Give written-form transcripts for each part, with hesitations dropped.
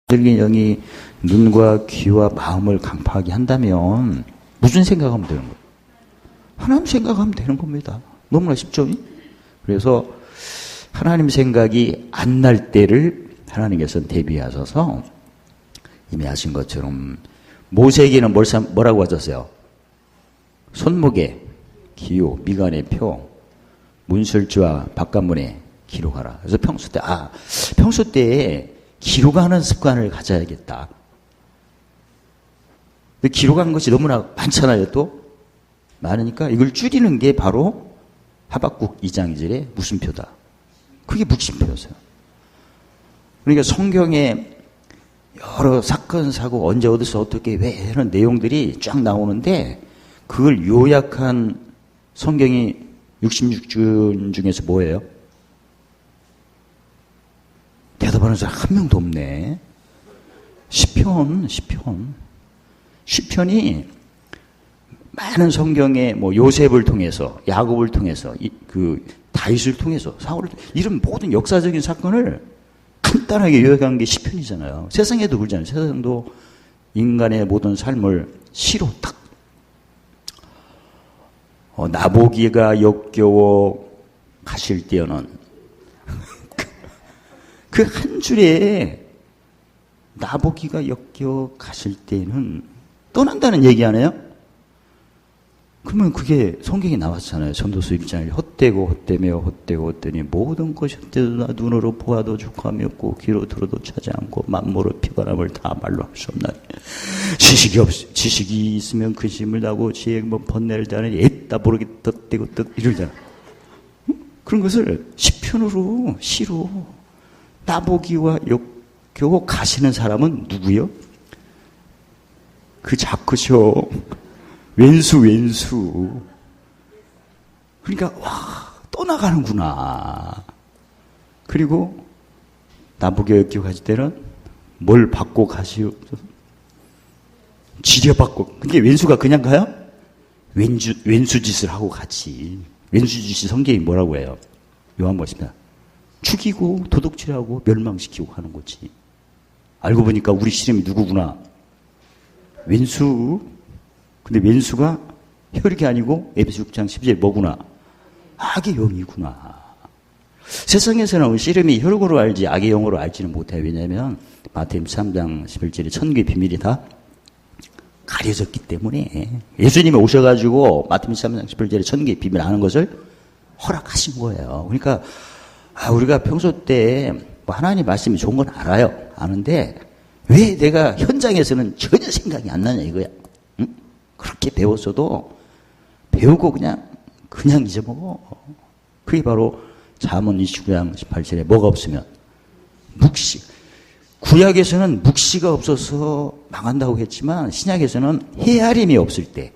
들긴 영이 눈과 귀와 마음을 강파하게 한다면 무슨 생각하면 되는 거예요? 하나님 생각하면 되는 겁니다. 너무나 쉽죠? 그래서 하나님 생각이 안 날 때를 하나님께서 대비하셔서 이미 하신 것처럼 모세에게는 뭐라고 하셨어요? 손목에 기호, 미간의 표, 문설주와 바깥문에 기록하라. 그래서 평소 때에 기록하는 습관을 가져야겠다. 근데 기록하는 것이 너무나 많잖아요, 또. 많으니까 이걸 줄이는 게 바로 하박국 2장 2절의 무슨표다. 그게 묵심표였어요. 그러니까 성경에 여러 사건, 사고, 언제 어디서 어떻게 왜 이런 내용들이 쫙 나오는데 그걸 요약한 성경이 66권 중에서 뭐예요? 대답하는 사람 한 명도 없네. 시편이 많은 성경에 뭐 요셉을 통해서, 야곱을 통해서, 다윗을 통해서, 사울을 통해서 이런 모든 역사적인 사건을 간단하게 요약한 게 시편이잖아요. 세상에도 그러잖아요. 세상도 인간의 모든 삶을 시로 딱. 나보기가 역겨워 가실 때에는 그 한 줄에 나보기가 역겨워 가실 때는 떠난다는 얘기 안 해요? 그러면 그게 성경에 나왔잖아요. 전도서 1장에 헛되며 헛되니 모든 것이 헛되도다. 눈으로 보아도 족함이 없고 귀로 들어도 차지 않고 만모로 피곤함을 다 말로 할 수 없나니 지식이 있으면 근심을 나고 지혜에 번뇌를 다하니 애따 모르게 덧대고 이러잖아. 그런 것을 시편으로 시로 나보기와 역겨워 가시는 사람은 누구요? 그 자크셔. 왼수. 그러니까, 떠나가는구나. 그리고, 나보기와 역겨워 가실 때는 뭘 받고 가시오? 지려받고. 그게 왼수가 그냥 가요? 왼수 짓을 하고 가지. 왼수 짓이 성경이 뭐라고 해요? 요한 보십니다. 죽이고 도둑질하고 멸망시키고 하는 거지. 알고 보니까 우리 시름이 누구구나. 왼수. 근데 왼수가 혈육이 아니고 에베소 6장 10절 뭐구나. 악의 영이구나. 세상에서는 씨름이 혈육으로 알지 악의 영으로 알지는 못해요. 왜냐하면 마태복음 3장 11절에 천국의 비밀이 다 가려졌기 때문에 예수님이 오셔가지고 마태복음 3장 11절에 천국의 비밀 아는 것을 허락하신 거예요. 그러니까 우리가 평소 때 뭐 하나님 말씀이 좋은 건 알아요. 아는데 왜 내가 현장에서는 전혀 생각이 안 나냐 이거야. 응? 그렇게 배웠어도 배우고 그냥 잊어먹어. 그게 바로 잠언 29장 18절에 뭐가 없으면 묵시. 구약에서는 묵시가 없어서 망한다고 했지만 신약에서는 헤아림이 없을 때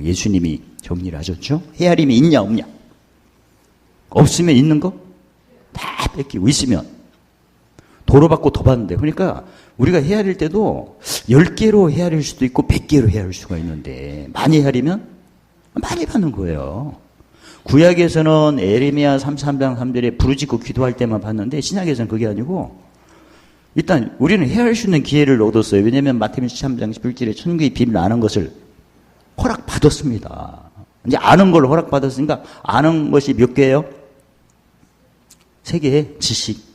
예수님이 정리를 하셨죠. 헤아림이 있냐 없냐. 없으면 있는 거 다 뺏기고 있으면 도로받고 더 받는데 그러니까 우리가 헤아릴 때도 10개로 헤아릴 수도 있고 100개로 헤아릴 수가 있는데 많이 헤아리면 많이 받는 거예요. 구약에서는 에레미야 33장 3절에 부르짖고 기도할 때만 받는데 신약에서는 그게 아니고 일단 우리는 헤아릴 수 있는 기회를 얻었어요. 왜냐하면 마태복음 13장 11절에 천국의 비밀을 아는 것을 허락받았습니다. 이제 아는 걸 허락받았으니까 아는 것이 몇 개예요? 3개의 지식.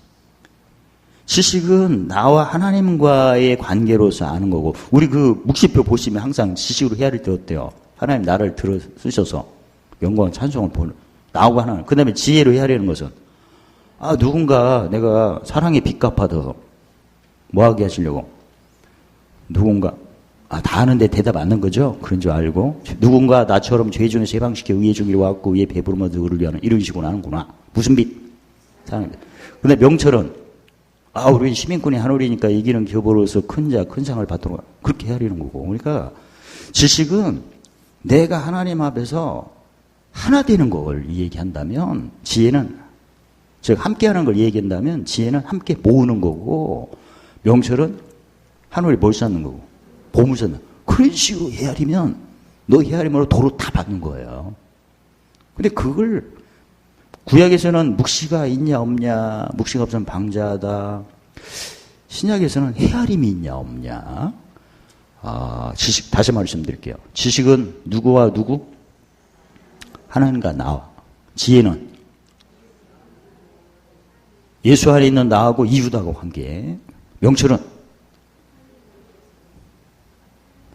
지식은 나와 하나님과의 관계로서 아는 거고 우리 그 묵시표 보시면 항상 지식으로 헤아릴 때 어때요? 하나님 나를 들어 쓰셔서 영광 찬송을 보는 나하고 하나님. 그 다음에 지혜로 헤아리는 것은 누군가 내가 사랑의 빚값 받아서 뭐하게 하시려고 누군가 다 아는데 대답 안 하는 거죠? 그런 줄 알고 누군가 나처럼 죄 중에서 해방시켜 의의 중에 왔고 의의 배부름을 얻으를 위하는 이런 식으로 하는구나. 무슨 빚? 근데 명철은 우리 시민권이 하늘이니까 이기는 교보로서 큰 상을 받도록 그렇게 헤아리는 거고. 그러니까 지식은 내가 하나님 앞에서 하나 되는 걸 얘기한다면 지혜는 즉 함께하는 걸 얘기한다면 지혜는 함께 모으는 거고 명철은 하늘이 뭘 쌓는 거고 보물 쌓는 그런 식으로 헤아리면 너 헤아림으로 도로 다 받는 거예요. 근데 그걸 구약에서는 묵시가 있냐 없냐 묵시가 없으면 방자하다 신약에서는 헤아림이 있냐 없냐? 지식, 다시 말씀드릴게요. 지식은 누구와 누구? 하나님과 나와. 지혜는 예수 안에 있는 나하고 이웃하고 관계. 명철은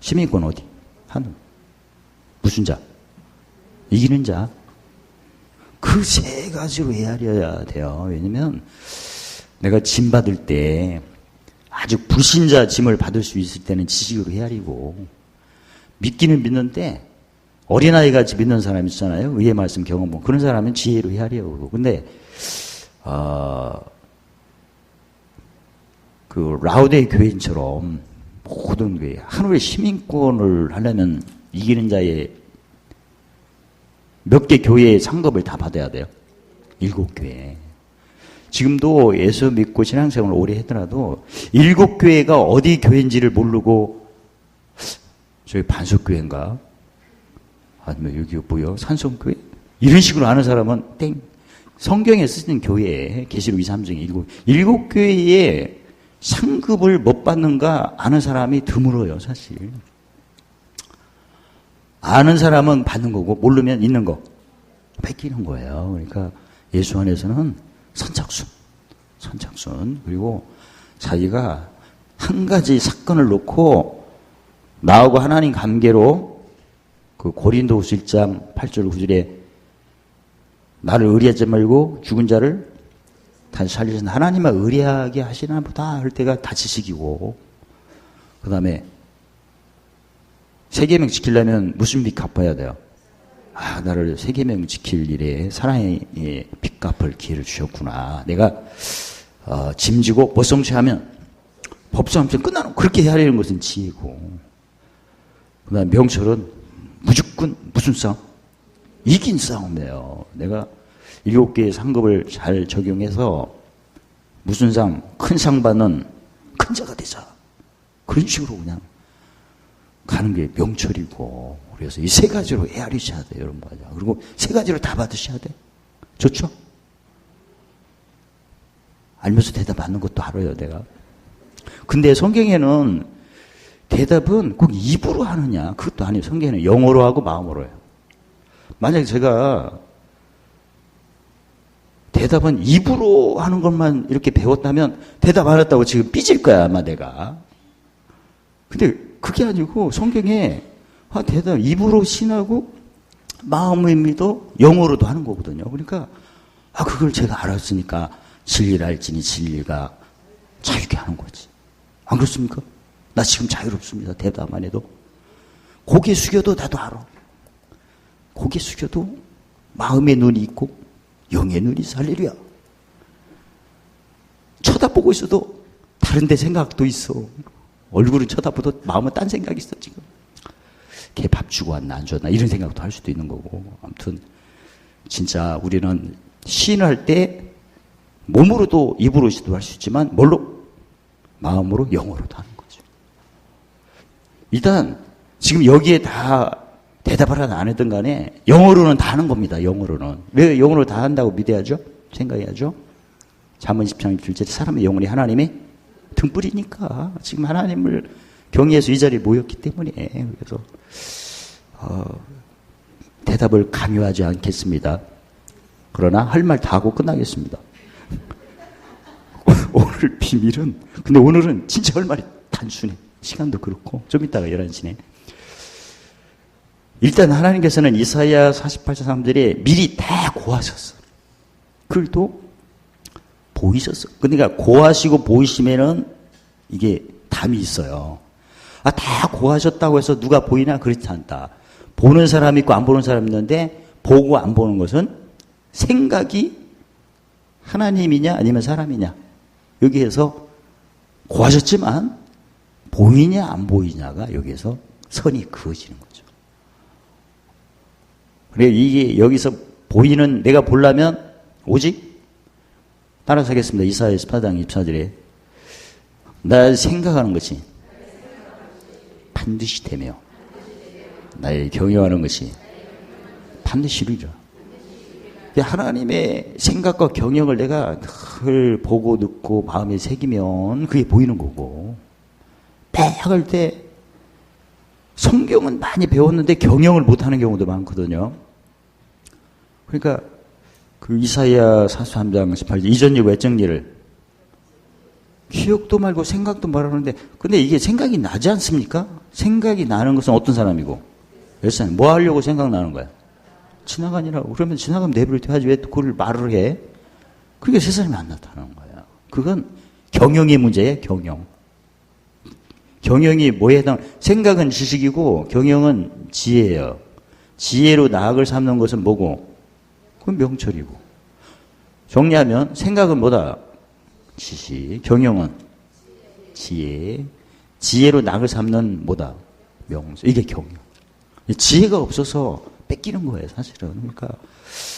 시민권 어디? 하늘. 무슨 자? 이기는 자. 그 세 가지로 헤아려야 돼요. 왜냐면 내가 짐 받을 때 아주 불신자 짐을 받을 수 있을 때는 지식으로 헤아리고, 믿기는 믿는데 어린아이같이 믿는 사람 있잖아요. 의의 말씀 경험 보면 그런 사람은 지혜로 헤아려고. 근데 그 라우데 교인처럼 모든 교회 하늘의 시민권을 하려면 이기는 자의 몇 개 교회의 상급을 다 받아야 돼요. 7교회. 지금도 예수 믿고 신앙생활을 오래 했더라도 7교회가 어디 교회인지를 모르고 저희 반석교회인가? 아니면 여기 뭐요? 산성교회? 이런 식으로 아는 사람은 땡. 성경에 쓰는 교회에 계시록 2, 3 중에 7교회에 상급을 못 받는가 아는 사람이 드물어요, 사실. 아는 사람은 받는 거고 모르면 있는 거 뺏기는 거예요. 그러니까 예수 안에서는 선착순. 그리고 자기가 한 가지 사건을 놓고 나하고 하나님 관계로 그 고린도후서 1장 8절 9절에 나를 의리하지 말고 죽은 자를 다시 살리신 하나님을 의리하게 하시나 보다 할 때가 다 지식이고, 그 다음에 세계명 지키려면 무슨 빚 갚아야 돼요? 나를 세계명 지킬 일에 사랑의 빚 갚을 기회를 주셨구나. 내가 짐지고 법성취하면 법성취하면 끝나는, 그렇게 헤아리는 것은 지혜고, 그 다음에 명철은 무조건 무슨 싸움? 이긴 싸움이에요. 내가 7개의 상급을 잘 적용해서 무슨 상? 큰 상 받는 큰 자가 되자. 그런 식으로 그냥 가는 게 명철이고, 그래서 이 세 가지로 헤아리셔야 돼요, 여러분. 그리고 세 가지로 다 받으셔야 돼. 좋죠? 알면서 대답 받는 것도 알아요, 내가. 근데 성경에는 대답은 꼭 입으로 하느냐, 그것도 아니에요. 성경에는 영어로 하고 마음으로 해요. 만약에 제가 대답은 입으로 하는 것만 이렇게 배웠다면 대답 안 했다고 지금 삐질 거야, 아마 내가. 근데 그게 아니고 성경에 대답 입으로 신하고 마음을 믿어 영어로도 하는 거거든요. 그러니까 그걸 제가 알았으니까 진리를 알지니 진리가 자유케 하는 거지. 안 그렇습니까? 나 지금 자유롭습니다. 대답 안 해도. 고개 숙여도 나도 알아. 고개 숙여도 마음의 눈이 있고 영의 눈이 살리랴. 쳐다보고 있어도 다른 데 생각도 있어. 얼굴은 쳐다보도 마음은 딴 생각이 있어 지금. 걔 밥 주고 왔나 안 줬나 이런 생각도 할 수도 있는 거고. 아무튼 진짜 우리는 시인을 할 때 몸으로도 입으로 시도할 수 있지만 뭘로? 마음으로 영어로도 하는 거죠. 일단 지금 여기에 다 대답을 하든 안 하든 간에 영어로는 다 하는 겁니다. 영어로는. 왜 영어로 다 한다고 믿어야죠? 생각해야죠. 잠언 10장 1절에 사람의 영혼이 하나님의 등불이니까 지금 하나님을 경외해서 이 자리에 모였기 때문에. 그래서 대답을 강요하지 않겠습니다. 그러나 할 말 다 하고 끝나겠습니다. 오늘 비밀은, 근데 오늘은 진짜 할 말이 단순해. 시간도 그렇고 좀 이따가 11시네. 일단 하나님께서는 이사야 48장 3절에 미리 다 고하셨어. 그걸 또 보이셨어. 그러니까 고하시고 보이시면은 이게 담이 있어요. 다 고하셨다고 해서 누가 보이나? 그렇지 않다. 보는 사람이 있고 안 보는 사람이 있는데 보고 안 보는 것은 생각이 하나님이냐 아니면 사람이냐. 여기에서 고하셨지만 보이냐 안 보이냐가 여기에서 선이 그어지는 거죠. 그래 이게 여기서 보이는, 내가 보려면 오직 따라서 하겠습니다. 이사야 18장 24절에 나 생각하는 것이 반드시 되며 나의 경영하는 것이 반드시 이루리라. 하나님의 생각과 경영을 내가 늘 보고 듣고 마음에 새기면 그게 보이는 거고, 폐학할 때 성경은 많이 배웠는데 경영을 못하는 경우도 많거든요. 그러니까 그 이사야 43장 18절 이전일 외적일을 기억도 말고 생각도 말하는데, 근데 이게 생각이 나지 않습니까? 생각이 나는 것은 어떤 사람이고 몇 사람 뭐 하려고 생각나는 거야? 지나가니라고. 그러면 지나가면 내버려 둬야지 왜 그걸 말을 해? 그게 세 사람이 안 나타나는 거야. 그건 경영의 문제예요. 경영이 뭐에 해당? 생각은 지식이고 경영은 지혜예요. 지혜로 나악을 삼는 것은 뭐고? 그건 명철이고. 정리하면 생각은 뭐다? 지식. 경영은 지혜. 지혜로 나악을 삼는 뭐다? 명철. 이게 경영. 지혜가 없어서 뺏기는 거예요, 사실은. 그러니까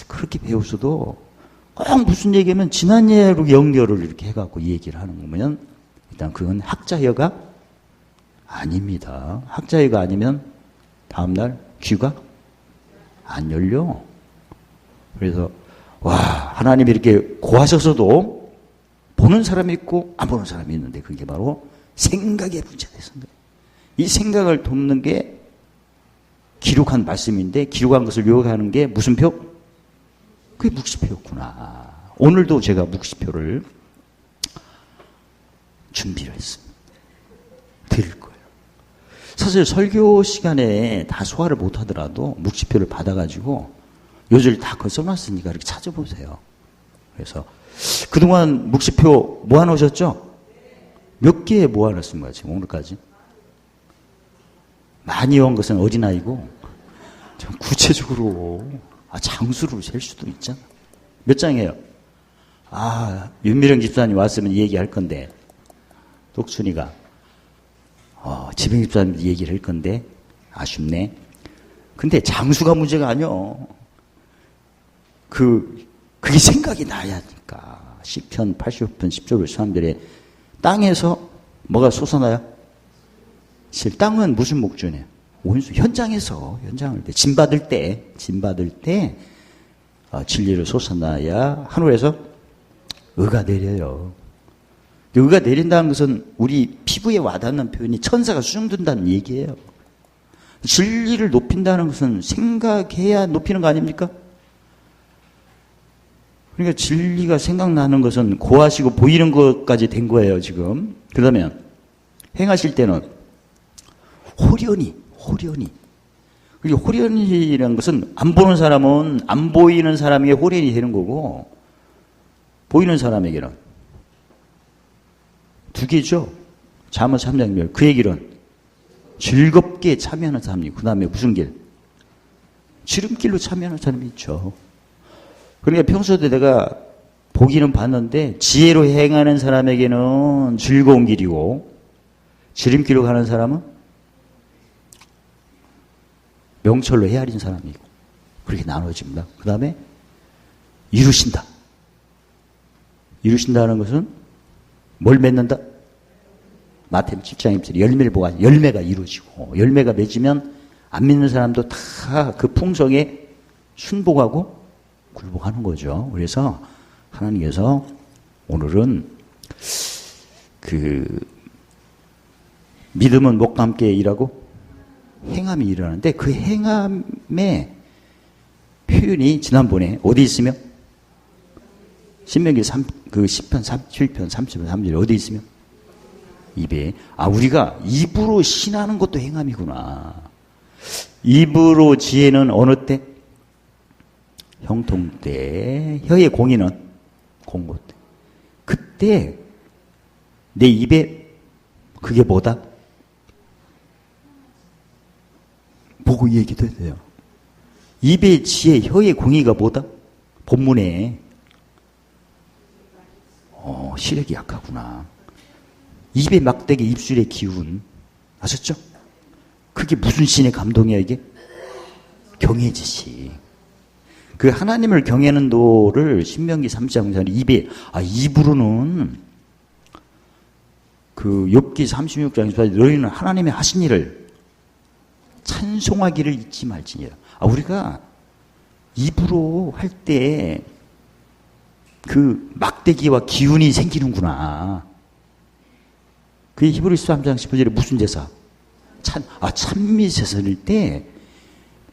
그렇게 배웠어도 꼭 무슨 얘기하면 지난 예로 연결을 이렇게 해갖고 이 얘기를 하는 거면 일단 그건 학자여가 아닙니다. 학자여가 아니면 다음날 귀가 안 열려. 그래서 와, 하나님이 이렇게 고하셔서도 보는 사람이 있고 안 보는 사람이 있는데 그게 바로 생각의 문제다. 이 생각을 돕는 게 기록한 말씀인데 기록한 것을 요약하는 게 무슨 표? 그게 묵시표였구나. 오늘도 제가 묵시표를 준비를 했습니다. 드릴 거예요. 사실 설교 시간에 다 소화를 못하더라도 묵시표를 받아가지고 요절 다 그걸 써놨으니까 이렇게 찾아보세요. 그래서 그동안 묵시표 모아놓으셨죠? 몇 개 모아놨은 거야 지금 오늘까지? 많이 온 것은 어린아이고 좀 구체적으로 장수를 셀 수도 있잖아. 몇 장이에요? 윤미령 집사님 왔으면 얘기할 건데 똑순이가 지병 집사님 얘기를 할 건데 아쉽네. 근데 장수가 문제가 아니요. 그게 생각이 나야 하니까. 시편 85편 10절 13절에 땅에서 뭐가 솟아나요? 땅은 무슨 목적이에요? 원수 현장에서 현장을 때 진 받을 때 진리를 솟아나야 하늘에서 의가 내려요. 의가 내린다는 것은 우리 피부에 와닿는 표현이 천사가 수정된다는 얘기예요. 진리를 높인다는 것은 생각해야 높이는 거 아닙니까? 그러니까 진리가 생각나는 것은 고하시고 보이는 것까지 된 거예요 지금. 그러면 행하실 때는 호련히. 그리고 호련이라는 것은 안 보는 사람은 안 보이는 사람에게 호련이 되는 거고 보이는 사람에게는 두 개죠. 잠언 3장 그 얘기는 즐겁게 참여하는 사람이고 그 다음에 무슨 길? 지름길로 참여하는 사람이 있죠. 그러니까 평소에 내가 보기는 봤는데 지혜로 행하는 사람에게는 즐거운 길이고 지름길로 가는 사람은 명철로 헤아린 사람이고 그렇게 나눠집니다. 그 다음에 이루신다는 것은 뭘 맺는다? 마태복음 7장 1절 열매를 보아 열매가 이루어지고 열매가 맺으면 안 믿는 사람도 다 그 풍성에 순복하고 굴복하는 거죠. 그래서 하나님께서 오늘은 믿음은 목과 함께 일하고 행함이 일어나는데 그 행함의 표현이 지난번에 어디 있으며? 신명기 10편 37편 30편 3절 어디 있으며? 입에. 우리가 입으로 신하는 것도 행함이구나. 입으로 지혜는 어느 때? 형통 때. 혀의 공의는 공고 때. 그때 내 입에 그게 뭐다? 보고 얘기도 해요. 입의 지혜, 혀의 공의가 뭐다? 본문에 시력이 약하구나. 입의 막대기, 입술의 기운. 아셨죠? 그게 무슨 신의 감동이야 이게? 경의 지식. 그 하나님을 경외하는 도를 신명기 3장 입에 입으로는 그 욥기 36장에서 너희는 하나님의 하신 일을 찬송하기를 잊지 말지니라. 우리가 입으로 할 때 그 막대기와 기운이 생기는구나. 그게 히브리서 3장 15절에 무슨 제사? 찬미제사일 때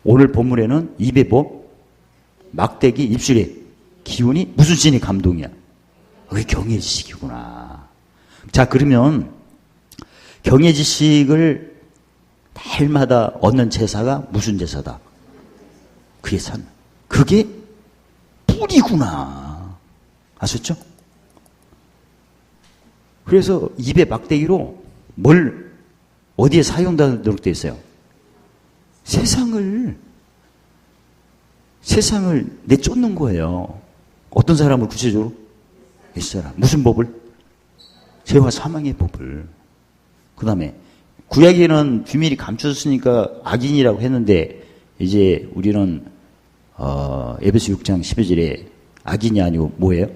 오늘 본문에는 입에 뭐? 막대기, 입술에 기운이 무슨 신의 감동이야? 그게 경외지식이구나. 자, 그러면 경외지식을 달마다 얻는 제사가 무슨 제사다? 그게 그게 뿌리구나. 아셨죠? 그래서 입에 막대기로 어디에 사용되도록 되어 있어요? 세상을 내쫓는 거예요. 어떤 사람을 구체적으로? 옛사람. 무슨 법을? 죄와 사망의 법을. 그 다음에 구약에는 비밀이 감춰졌으니까 악인이라고 했는데 이제 우리는 에베소 6장 12절에 악인이 아니고 뭐예요?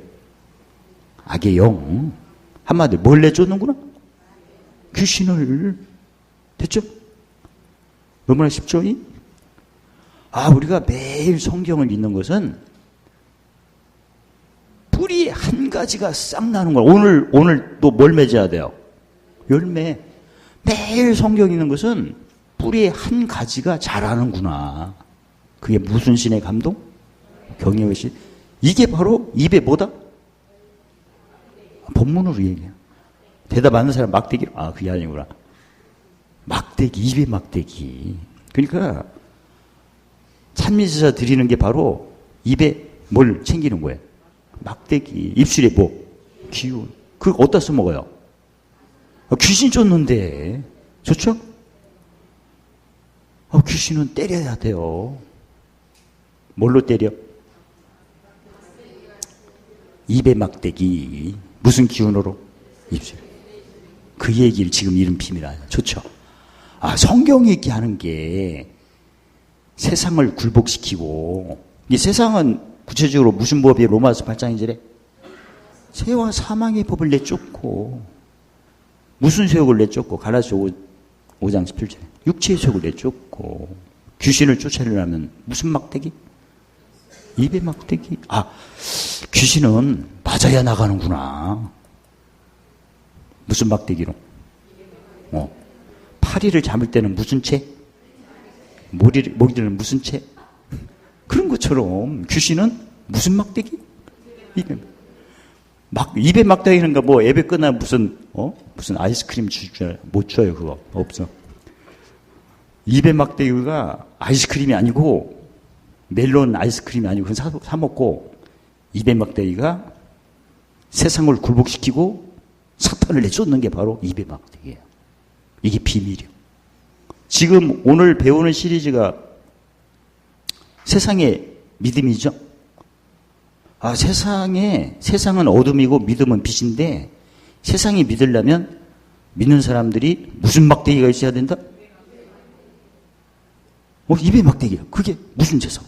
악의 영. 한마디로 뭘 내쫓는구나? 귀신을. 됐죠? 얼마나 쉽죠? 우리가 매일 성경을 읽는 것은 뿌리 한 가지가 싹 나는 거야. 오늘 또 뭘 맺어야 돼요? 열매. 매일 성경 읽는 것은 뿌리의 한 가지가 자라는구나. 그게 무슨 신의 감동? 경외의 신. 이게 바로 입에 뭐다? 본문으로 얘기해요. 대답 안 하는 사람 막대기. 그게 아니구나. 막대기, 입에 막대기. 그러니까 찬미제사 드리는 게 바로 입에 뭘 챙기는 거예요? 막대기. 입술에 뭐? 기운. 그거 어디다 써먹어요? 귀신 쫓는데. 좋죠? 귀신은 때려야 돼요. 뭘로 때려? 입에 막대기. 무슨 기운으로? 입술. 그 얘기를 지금 이런 비밀이야. 좋죠? 성경 얘기하는 게 세상을 굴복시키고, 이 세상은 구체적으로 무슨 법이에요? 로마서 8장 2절에 죄와 사망의 법을 내쫓고, 무슨 세욕을 내쫓고, 갈라디아 5장 17절에 육체의 세욕을 내쫓고, 귀신을 쫓아내려면 무슨 막대기? 입에 막대기. 귀신은 맞아야 나가는구나. 무슨 막대기로? 파리를 잡을 때는 무슨 채? 모기들은 무슨 채? 그런 것처럼 귀신은 무슨 막대기? 입에 막대기는가 뭐 앱에 끝나 무슨 아이스크림 못 줘요. 그거 없어. 입에 막대기가 아이스크림이 아니고 멜론 아이스크림이 아니고 그건 사 먹고, 입에 막대기가 세상을 굴복시키고 사탄을 내쫓는 게 바로 입에 막대기예요. 이게 비밀이에요. 지금 오늘 배우는 시리즈가 세상의 믿음이죠. 세상은 어둠이고 믿음은 빛인데, 세상이 믿으려면 믿는 사람들이 무슨 막대기가 있어야 된다? 입에 막대기야. 그게 무슨 제사?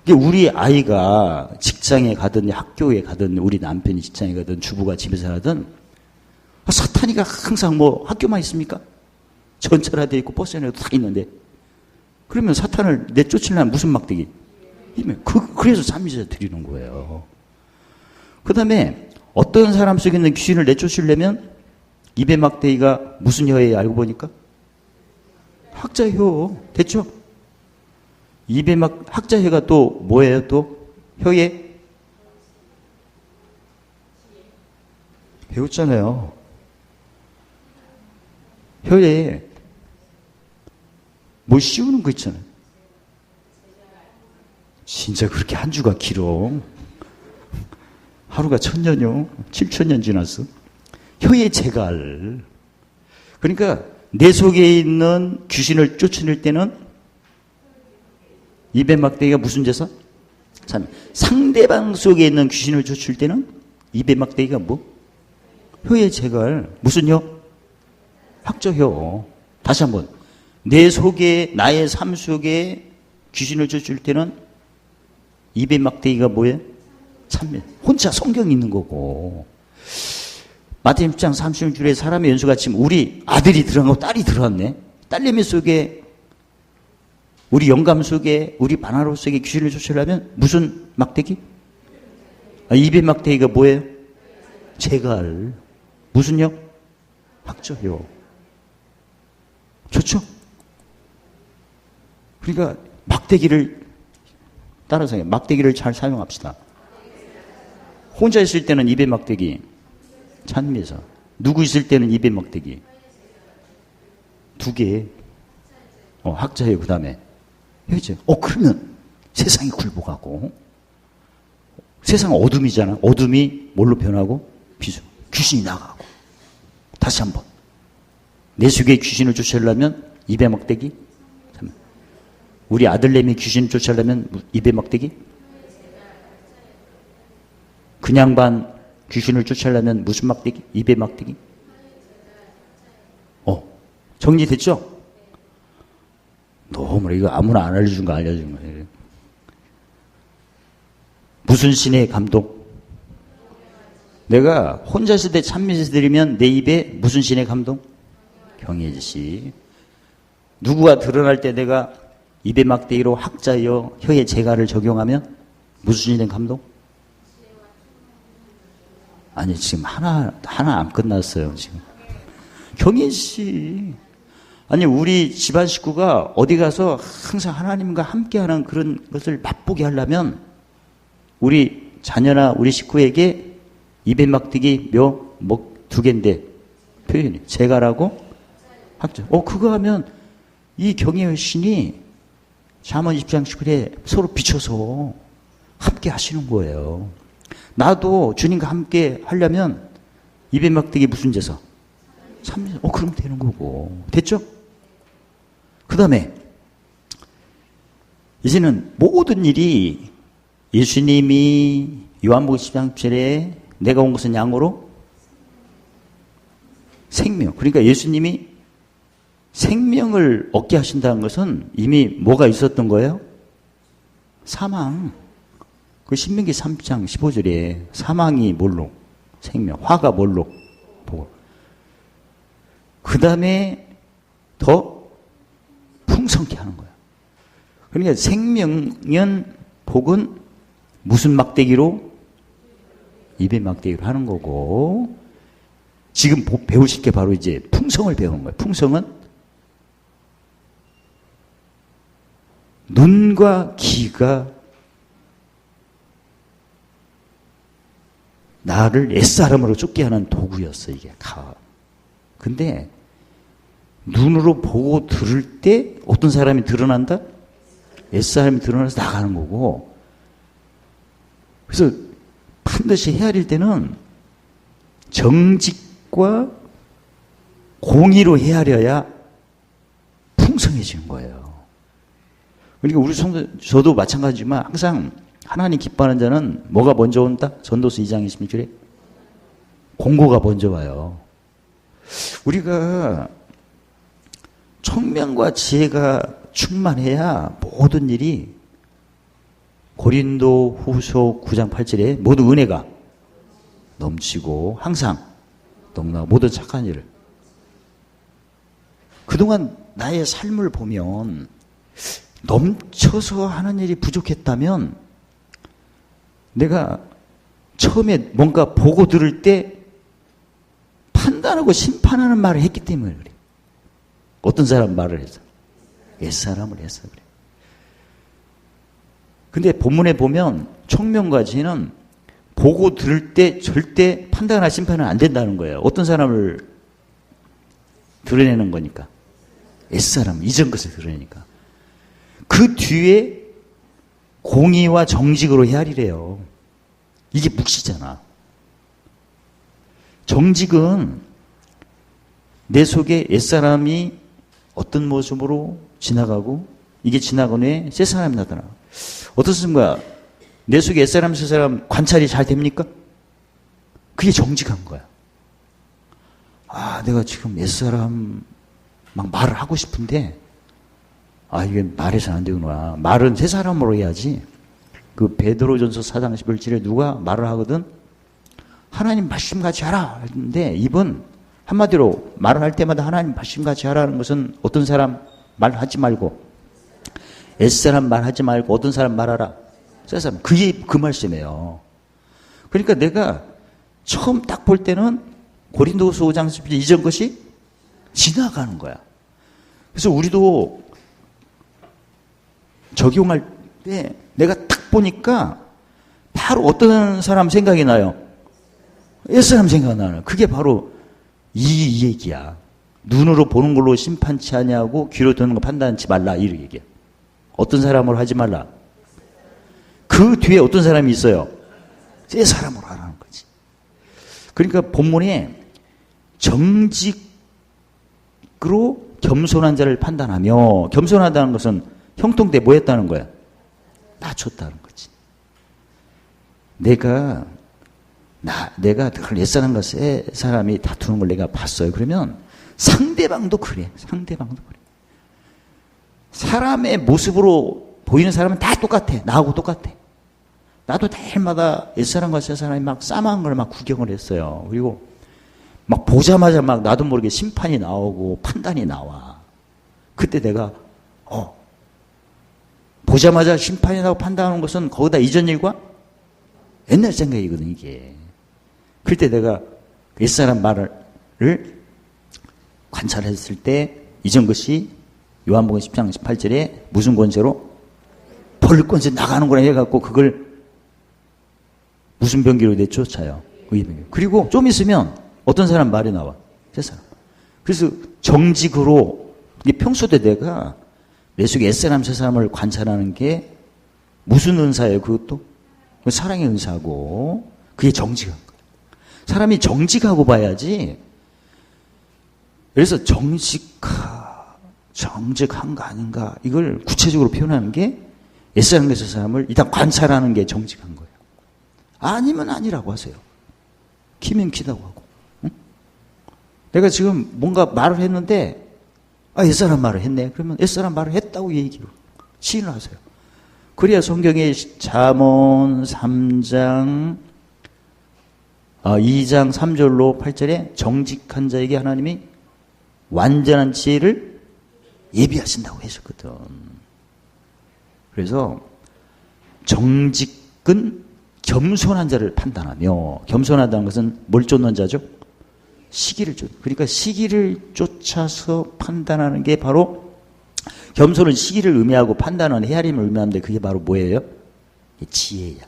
우리 아이가 직장에 가든 학교에 가든 우리 남편이 직장에 가든 주부가 집에서 하든 사탄이가 항상 학교만 있습니까? 전철화되어 있고 버스 안에도 다 있는데, 그러면 사탄을 내쫓으려면 무슨 막대기? 그래서 찬미제사 드리는 거예요. 그 다음에 어떤 사람 속에 있는 귀신을 내쫓으려면 입에 막대기가 무슨 혀예요? 알고 보니까 학자혀. 됐죠? 입에 학자혀가 또 뭐예요? 또 혀에 배웠잖아요. 혀에 뭐 씌우는 거 있잖아요. 진짜 그렇게 한 주가 길어. 하루가 1000년이요. 7000년 지났어. 혀의 재갈. 그러니까 내 속에 있는 귀신을 쫓아낼 때는 입에 막대기가 무슨 제사? 상대방 속에 있는 귀신을 쫓을 때는 입에 막대기가 뭐? 혀의 재갈. 무슨 혀? 학저혀. 다시 한번. 내 속에, 나의 삶 속에 귀신을 쫓을 때는 입에 막대기가 뭐예요? 참매. 혼자 성경이 있는 거고. 마태복음 10장 36절에 사람의 연수가 지금 우리 아들이 들어가고 딸이 들어왔네. 딸내미 속에 우리 영감 속에, 우리 바나로 속에 귀신을 쫓으려면 무슨 막대기? 입의 막대기가 뭐예요? 재갈. 무슨요? 학저요. 좋죠? 그러니까 막대기를 따라서 막대기를 잘 사용합시다. 혼자 있을 때는 입의 막대기 찬미에서, 누구 있을 때는 입의 막대기 두 개. 학자예요. 그 다음에 그렇죠. 그러면 세상이 굴복하고, 세상은 어둠이잖아. 어둠이 뭘로 변하고? 비수. 귀신이 나가고. 다시 한번. 내 속에 귀신을 쫓으려면 입의 막대기. 우리 아들내미 귀신을 쫓으려면 입의 막대기. 그냥 반 귀신을 쫓으려면 무슨 막대기? 입의 막대기. 정리됐죠? 너무 이거 아무나 안 알려준 거 알려준 거예요. 무슨 신의 감동? 내가 혼자 있을 때 찬미에서 드리면 내 입에 무슨 신의 감동? 경외지. 누구가 드러날 때 내가 입의 막대기로 학자여 혀의 재갈을 적용하면 무슨 신의 감동? 아니 지금 하나 안 끝났어요 지금. 경외지. 아니 우리 집안 식구가 어디 가서 항상 하나님과 함께하는 그런 것을 맛보게 하려면 우리 자녀나 우리 식구에게 입의 막대기 두 개인데 표현이 재갈하고 학자. 그거 하면 이 경외의 신이 잠언 20장 19절에 서로 비춰서 함께 하시는 거예요. 나도 주님과 함께 하려면 입의 막대기 무슨 제사? 참제사. 그럼 되는 거고. 됐죠? 그 다음에 이제는 모든 일이 예수님이 요한복음 10장 7절에 내가 온 것은 양으로 생명. 그러니까 예수님이 생명을 얻게 하신다는 것은 이미 뭐가 있었던 거예요? 사망. 그 신명기 3장 15절에 사망이 뭘로? 생명. 화가 뭘로? 복을. 그 다음에 더 풍성케 하는 거예요. 그러니까 생명은 복은 무슨 막대기로? 입의 막대기로 하는 거고, 지금 배우실 게 바로 이제 풍성을 배우는 거예요. 풍성은 눈과 귀가 나를 옛사람으로 쫓게 하는 도구였어, 이게. 근데 눈으로 보고 들을 때 어떤 사람이 드러난다? 옛사람이 드러나서 나가는 거고. 그래서 반드시 헤아릴 때는 정직과 공의로 헤아려야 풍성해지는 거예요. 그러니까 우리 저도 마찬가지지만 항상 하나님 기뻐하는 자는 뭐가 먼저 온다? 전도서 2장 26절에 공고가 먼저 와요. 우리가 청명과 지혜가 충만해야 모든 일이 고린도 후서 9장 8절에 모든 은혜가 넘치고 항상 너무나 모든 착한 일을. 그동안 나의 삶을 보면 넘쳐서 하는 일이 부족했다면 내가 처음에 뭔가 보고 들을 때 판단하고 심판하는 말을 했기 때문에 그래. 어떤 사람 말을 해서? 옛사람을 해서 그래. 근데 본문에 보면 청명과 지혜는 보고 들을 때 절대 판단이나 심판은 안 된다는 거예요. 어떤 사람을 드러내는 거니까. 옛사람, 이전 것을 드러내니까. 그 뒤에 공의와 정직으로 헤아리래요. 이게 묵시잖아. 정직은 내 속에 옛사람이 어떤 모습으로 지나가고 이게 지나간 후에 새 사람이 나타나. 어떻습 거야? 내 속에 옛사람, 새 사람 관찰이 잘 됩니까? 그게 정직한 거야. 내가 지금 옛사람 막 말을 하고 싶은데 이게 말해서는 안 되구나. 말은 새 사람으로 해야지. 그 베드로전서 4장 11절에 누가 말을 하거든? 하나님 말씀같이 하라 했는데 입은 한마디로 말을 할 때마다 하나님 말씀같이 하라는 것은 어떤 사람 말하지 말고 옛사람 말하지 말고 어떤 사람 말하라. 새사람. 그게 그 말씀이에요. 그러니까 내가 처음 딱 볼 때는 고린도후서 5장 10절 이전 것이 지나가는 거야. 그래서 우리도 적용할 때 내가 딱 보니까 바로 어떤 사람 생각이 나요? 옛사람 생각나요. 그게 바로 이 얘기야. 눈으로 보는 걸로 심판치 아니하고 귀로 듣는 거 판단치 말라. 이 얘기야. 어떤 사람으로 하지 말라. 그 뒤에 어떤 사람이 있어요? 옛사람으로 하라는 거지. 그러니까 본문에 정직으로 겸손한 자를 판단하며, 겸손하다는 것은 형통때 뭐 했다는 거야? 낮췄다는 거지. 내가 그걸 옛사람과 새 사람이 다투는 걸 내가 봤어요. 그러면 상대방도 그래. 상대방도 그래. 사람의 모습으로 보이는 사람은 다 똑같아. 나하고 똑같아. 나도 달마다 옛사람과 새사람이 막 싸움한 걸 막 구경을 했어요. 그리고 막 보자마자 막 나도 모르게 심판이 나오고 판단이 나와. 그때 내가 보자마자 심판이 나오고 판단하는 것은 거기다 이전 일과 옛날 생각이거든, 이게. 그때 내가 옛사람 말을 관찰했을 때 이전 것이 요한복음 10장 18절에 무슨 권세로? 벌 권세 나가는 거라 해갖고 그걸 무슨 병기로 내쫓아요? 그리고 좀 있으면 어떤 사람 말이 나와? 새사람. 그래서 정직으로, 평소 때 내가 내 속에 옛사람, 새사람을 관찰하는 게 무슨 은사예요? 그것도? 사랑의 은사고, 그게 정직한 거예요. 사람이 정직하고 봐야지. 그래서 정직한가 아닌가, 이걸 구체적으로 표현하는 게 옛사람과 새사람을 일단 관찰하는 게 정직한 거예요. 아니면 아니라고 하세요. 키면 키다고 하고. 응? 내가 지금 뭔가 말을 했는데 옛사람 말을 했네. 그러면 옛사람 말을 했다고 얘기로 시인을 하세요. 그래야 성경의 잠언 3장 2장 3절로 8절에 정직한 자에게 하나님이 완전한 지혜를 예비하신다고 하셨거든. 그래서 정직은 겸손한 자를 판단하며, 겸손하다는 것은 뭘 쫓는 자죠? 시기를 쫓. 그러니까 시기를 쫓아서 판단하는 게 바로, 겸손은 시기를 의미하고 판단은 헤아림을 의미하는데 그게 바로 뭐예요? 지혜야.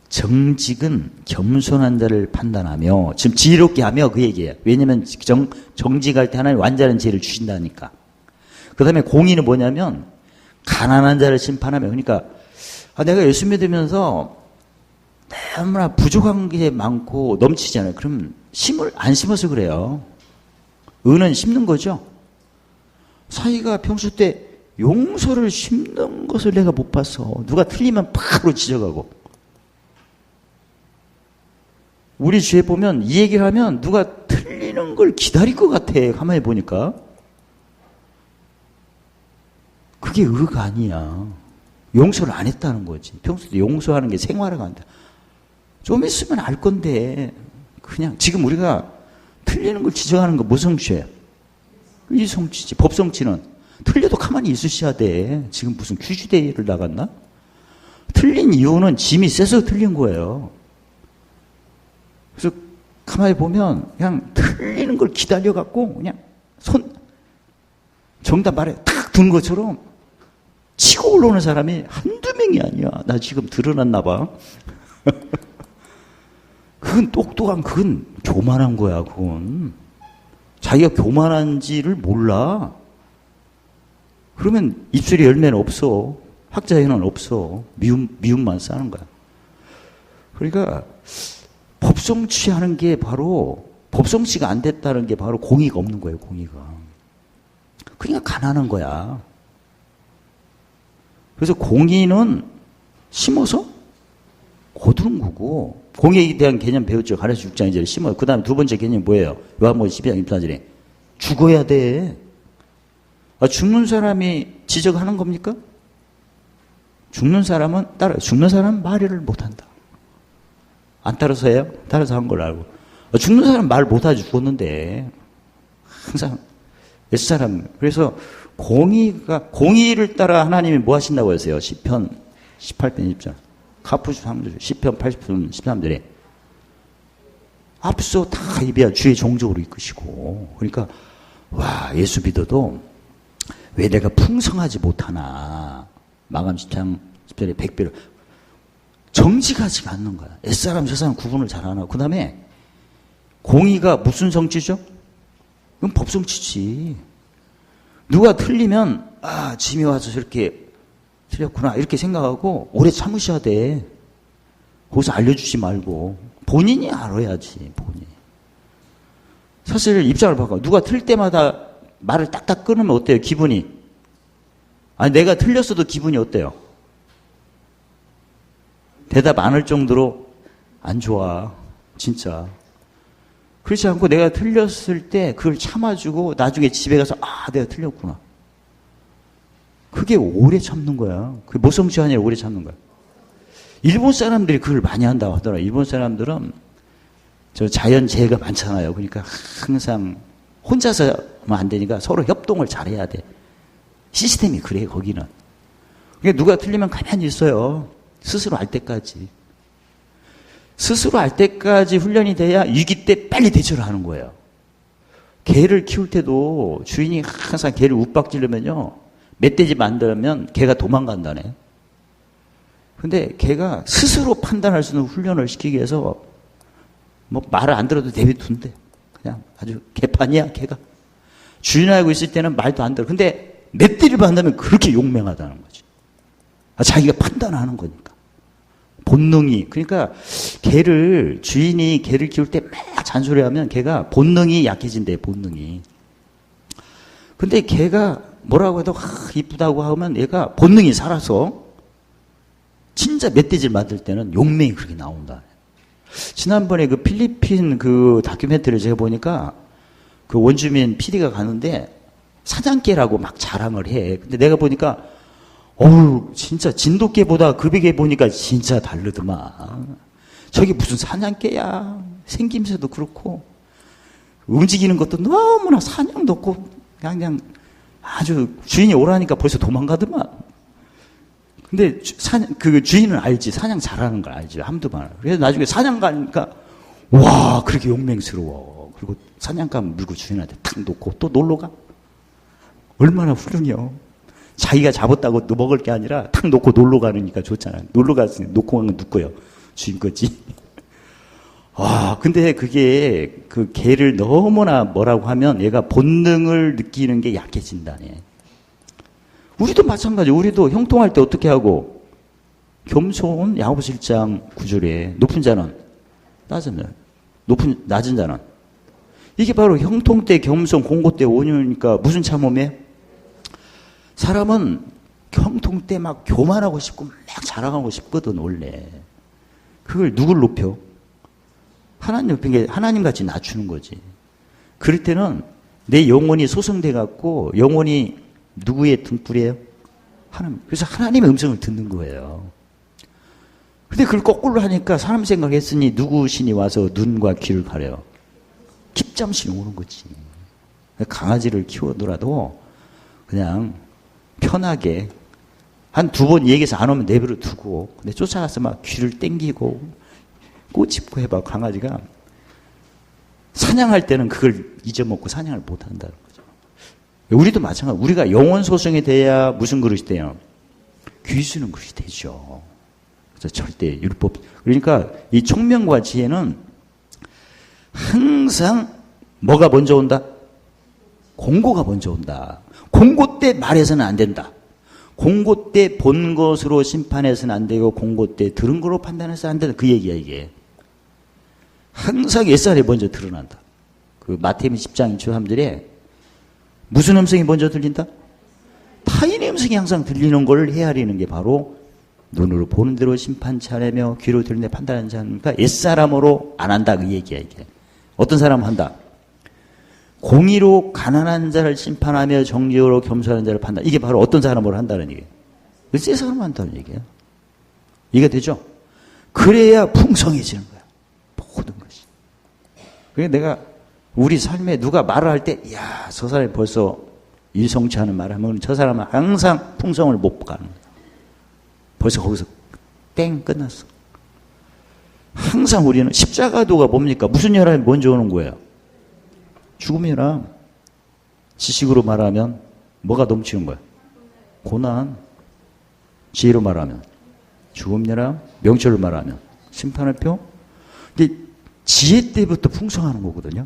정직은 겸손한 자를 판단하며, 지금 지혜롭게 하며 그 얘기예요. 왜냐하면 정직할 때 하나님 완전한 지혜를 주신다니까. 그 다음에 공의는 뭐냐면 가난한 자를 심판하며, 그러니까 내가 예수 믿으면서 너무나 부족한 게 많고 넘치잖아요. 그럼 심을 안 심어서 그래요. 은은 심는 거죠. 사이가 평소 때 용서를 심는 것을 내가 못 봤어. 누가 틀리면 바로 지적하고. 우리 주에 보면 이 얘기를 하면 누가 틀리는 걸 기다릴 것 같아. 가만히 보니까. 그게 의가 아니야. 용서를 안 했다는 거지. 평소에 용서하는 게 생활화가 안 돼. 좀 있으면 알 건데, 그냥 지금 우리가 틀리는 걸 지적하는 거 무슨 성취예요? 이 성취지. 법 성취는 틀려도 가만히 있으셔야 돼. 지금 무슨 퀴즈대회를 나갔나? 틀린 이유는 짐이 세서 틀린 거예요. 그래서 가만히 보면 그냥 틀리는 걸 기다려갖고 그냥 정답 말에 탁 둔 것처럼 치고 올라오는 사람이 한두 명이 아니야. 나 지금 드러났나 봐. 그건 똑똑한, 그건 교만한 거야. 그건 자기가 교만한지를 몰라. 그러면 입술에 열매는 없어. 학자에는 없어. 미움만 쌓는 거야. 그러니까 법성취하는 게 바로, 법성취가 안 됐다는 게 바로 공의가 없는 거예요. 공의가. 그러니까 가난한 거야. 그래서 공의는 심어서 거두는 거고, 공의에 대한 개념 배웠죠. 가르쳐 6장 이제 심어요. 그 다음에 두 번째 개념이 뭐예요? 요한복음 12장 24절에 죽어야 돼. 죽는 사람이 지적하는 겁니까? 죽는 사람은 따라요. 죽는 사람은 말을 못한다. 안 따라서 해요? 따라서 한 걸 알고. 죽는 사람 말 못하지. 죽었는데. 항상 옛사람. 그래서 공의를 따라 하나님이 뭐 하신다고 하세요? 시편 18편 20절. 카푸시 3절. 시편 80편 13절에. 앞서 다 예비한 주의 종족으로 이끄시고. 그러니까, 와, 예수 믿어도 왜 내가 풍성하지 못하나. 마감 10장 10절에 100배로. 정직하지가 않는 거야. 옛사람, 저사람 구분을 잘 안 하고. 그 다음에 공의가 무슨 성취죠? 이건 법성취지. 누가 틀리면, 짐이 와서 저렇게 틀렸구나. 이렇게 생각하고 오래 참으셔야 돼. 거기서 알려주지 말고. 본인이 알아야지, 본인. 사실 입장을 바꿔. 누가 틀 때마다 말을 딱딱 끊으면 어때요, 기분이? 아니, 내가 틀렸어도 기분이 어때요? 대답 안 할 정도로 안 좋아. 진짜. 그렇지 않고 내가 틀렸을 때 그걸 참아주고 나중에 집에 가서 내가 틀렸구나. 그게 오래 참는 거야. 그게 모성치 아니라 오래 참는 거야. 일본 사람들이 그걸 많이 한다고 하더라. 일본 사람들은 저 자연재해가 많잖아요. 그러니까 항상 혼자서 하면 안 되니까 서로 협동을 잘해야 돼. 시스템이 그래, 거기는. 그러니까 누가 틀리면 가만히 있어요. 스스로 알 때까지. 스스로 알 때까지 훈련이 돼야 위기 때 빨리 대처를 하는 거예요. 개를 키울 때도 주인이 항상 개를 윽박지르면요. 멧돼지 만들면 개가 도망간다네. 근데 개가 스스로 판단할 수 있는 훈련을 시키기 위해서 뭐 말을 안 들어도 내비둔대. 그냥 아주 개판이야, 개가. 주인 알고 있을 때는 말도 안 들어. 근데 멧돼지를 만나면 그렇게 용맹하다는 거지. 자기가 판단하는 거니까. 본능이. 그러니까 주인이 개를 키울 때 막 잔소리하면 개가 본능이 약해진대, 본능이. 근데 개가 뭐라고 해도 이쁘다고 하면 얘가 본능이 살아서 진짜 멧돼지를 만들 때는 용맹이 그렇게 나온다. 지난번에 그 필리핀 그 다큐멘터리를 제가 보니까 그 원주민 PD가 가는데 사냥개라고 막 자랑을 해. 근데 내가 보니까 진짜 진돗개보다 급이게 보니까 진짜 다르더만. 저게 무슨 사냥개야. 생김새도 그렇고 움직이는 것도 너무나 사냥도 없고 그냥 아주 주인이 오라니까 벌써 도망가더만. 근데 그 주인은 알지. 사냥 잘하는 걸 알지. 한두번. 그래서 나중에 사냥 가니까 와, 그렇게 용맹스러워. 그리고 사냥감 물고 주인한테 탁 놓고 또 놀러 가. 얼마나 훌륭해요. 자기가 잡았다고 먹을 게 아니라 탁 놓고 놀러 가니까 좋잖아요. 놀러 갔으니 놓고 가는 건 누구예요? 주인 거지. 근데 그게 그 개를 너무나 뭐라고 하면 얘가 본능을 느끼는 게 약해진다네. 우리도 마찬가지. 우리도 형통할 때 어떻게 하고? 겸손, 야고보서 1장 9절에 높은 자는 낮은 자는 이게 바로 형통 때 겸손, 공고 때 온유니까 무슨 참음이에요? 사람은 형통 때 막 교만하고 싶고 막 자랑하고 싶거든, 원래. 그걸 누굴 높여? 하나님 높인 게 하나님 같이 낮추는 거지. 그럴 때는 내 영혼이 소성돼 갖고 영혼이 누구의 등불이에요? 하나님. 그래서 하나님의 음성을 듣는 거예요. 근데 그걸 거꾸로 하니까 사람 생각했으니 누구 신이 와서 눈과 귀를 가려요? 깁잠신이 오는 거지. 강아지를 키워더라도 그냥 편하게 한 2번 얘기해서 안 오면 내버려 두고 근데 쫓아가서 막 귀를 땡기고 꼬집고 해봐. 강아지가 사냥할 때는 그걸 잊어먹고 사냥을 못 한다는 거죠. 우리도 마찬가지. 우리가 영혼 소성이 돼야 무슨 그릇이 돼요? 귀수는 그릇이 되죠. 그래서 절대 율법. 그러니까 이 총명과 지혜는 항상 뭐가 먼저 온다? 공고가 먼저 온다. 공고 때 말해서는 안 된다. 공고 때 본 것으로 심판해서는 안 되고 공고 때 들은 거로 판단해서는 안 된다. 그 얘기야, 이게. 항상 옛살이 먼저 드러난다. 그 마태복음 10장 23절에 무슨 음성이 먼저 들린다? 타인의 음성이 항상 들리는 걸 헤아리는 게 바로 눈으로 보는 대로 심판치 않으며 귀로 들은 데 판단하지 않으니까 옛사람으로 안 한다. 그 얘기야, 이게. 어떤 사람은 한다. 공의로 가난한 자를 심판하며 정직으로 겸손한 자를 판단. 이게 바로 어떤 사람으로 한다는 얘기예요. 새 사람을 한다는 얘기예요. 이게 되죠? 그래야 풍성해지는 거야. 모든 것이. 그러니까 내가 우리 삶에 누가 말을 할 때, 야, 저 사람이 벌써 일성치 않은 말을 하면 저 사람은 항상 풍성을 못 가는 거야. 벌써 거기서 땡 끝났어. 항상 우리는 십자가도가 뭡니까? 무슨 혈압이 먼저 오는 거예요? 죽음의 혈압. 지식으로 말하면 뭐가 넘치는 거야? 고난. 지혜로 말하면 죽음의 혈압. 명철로 말하면 심판의 표. 근데 지혜 때부터 풍성하는 거거든요.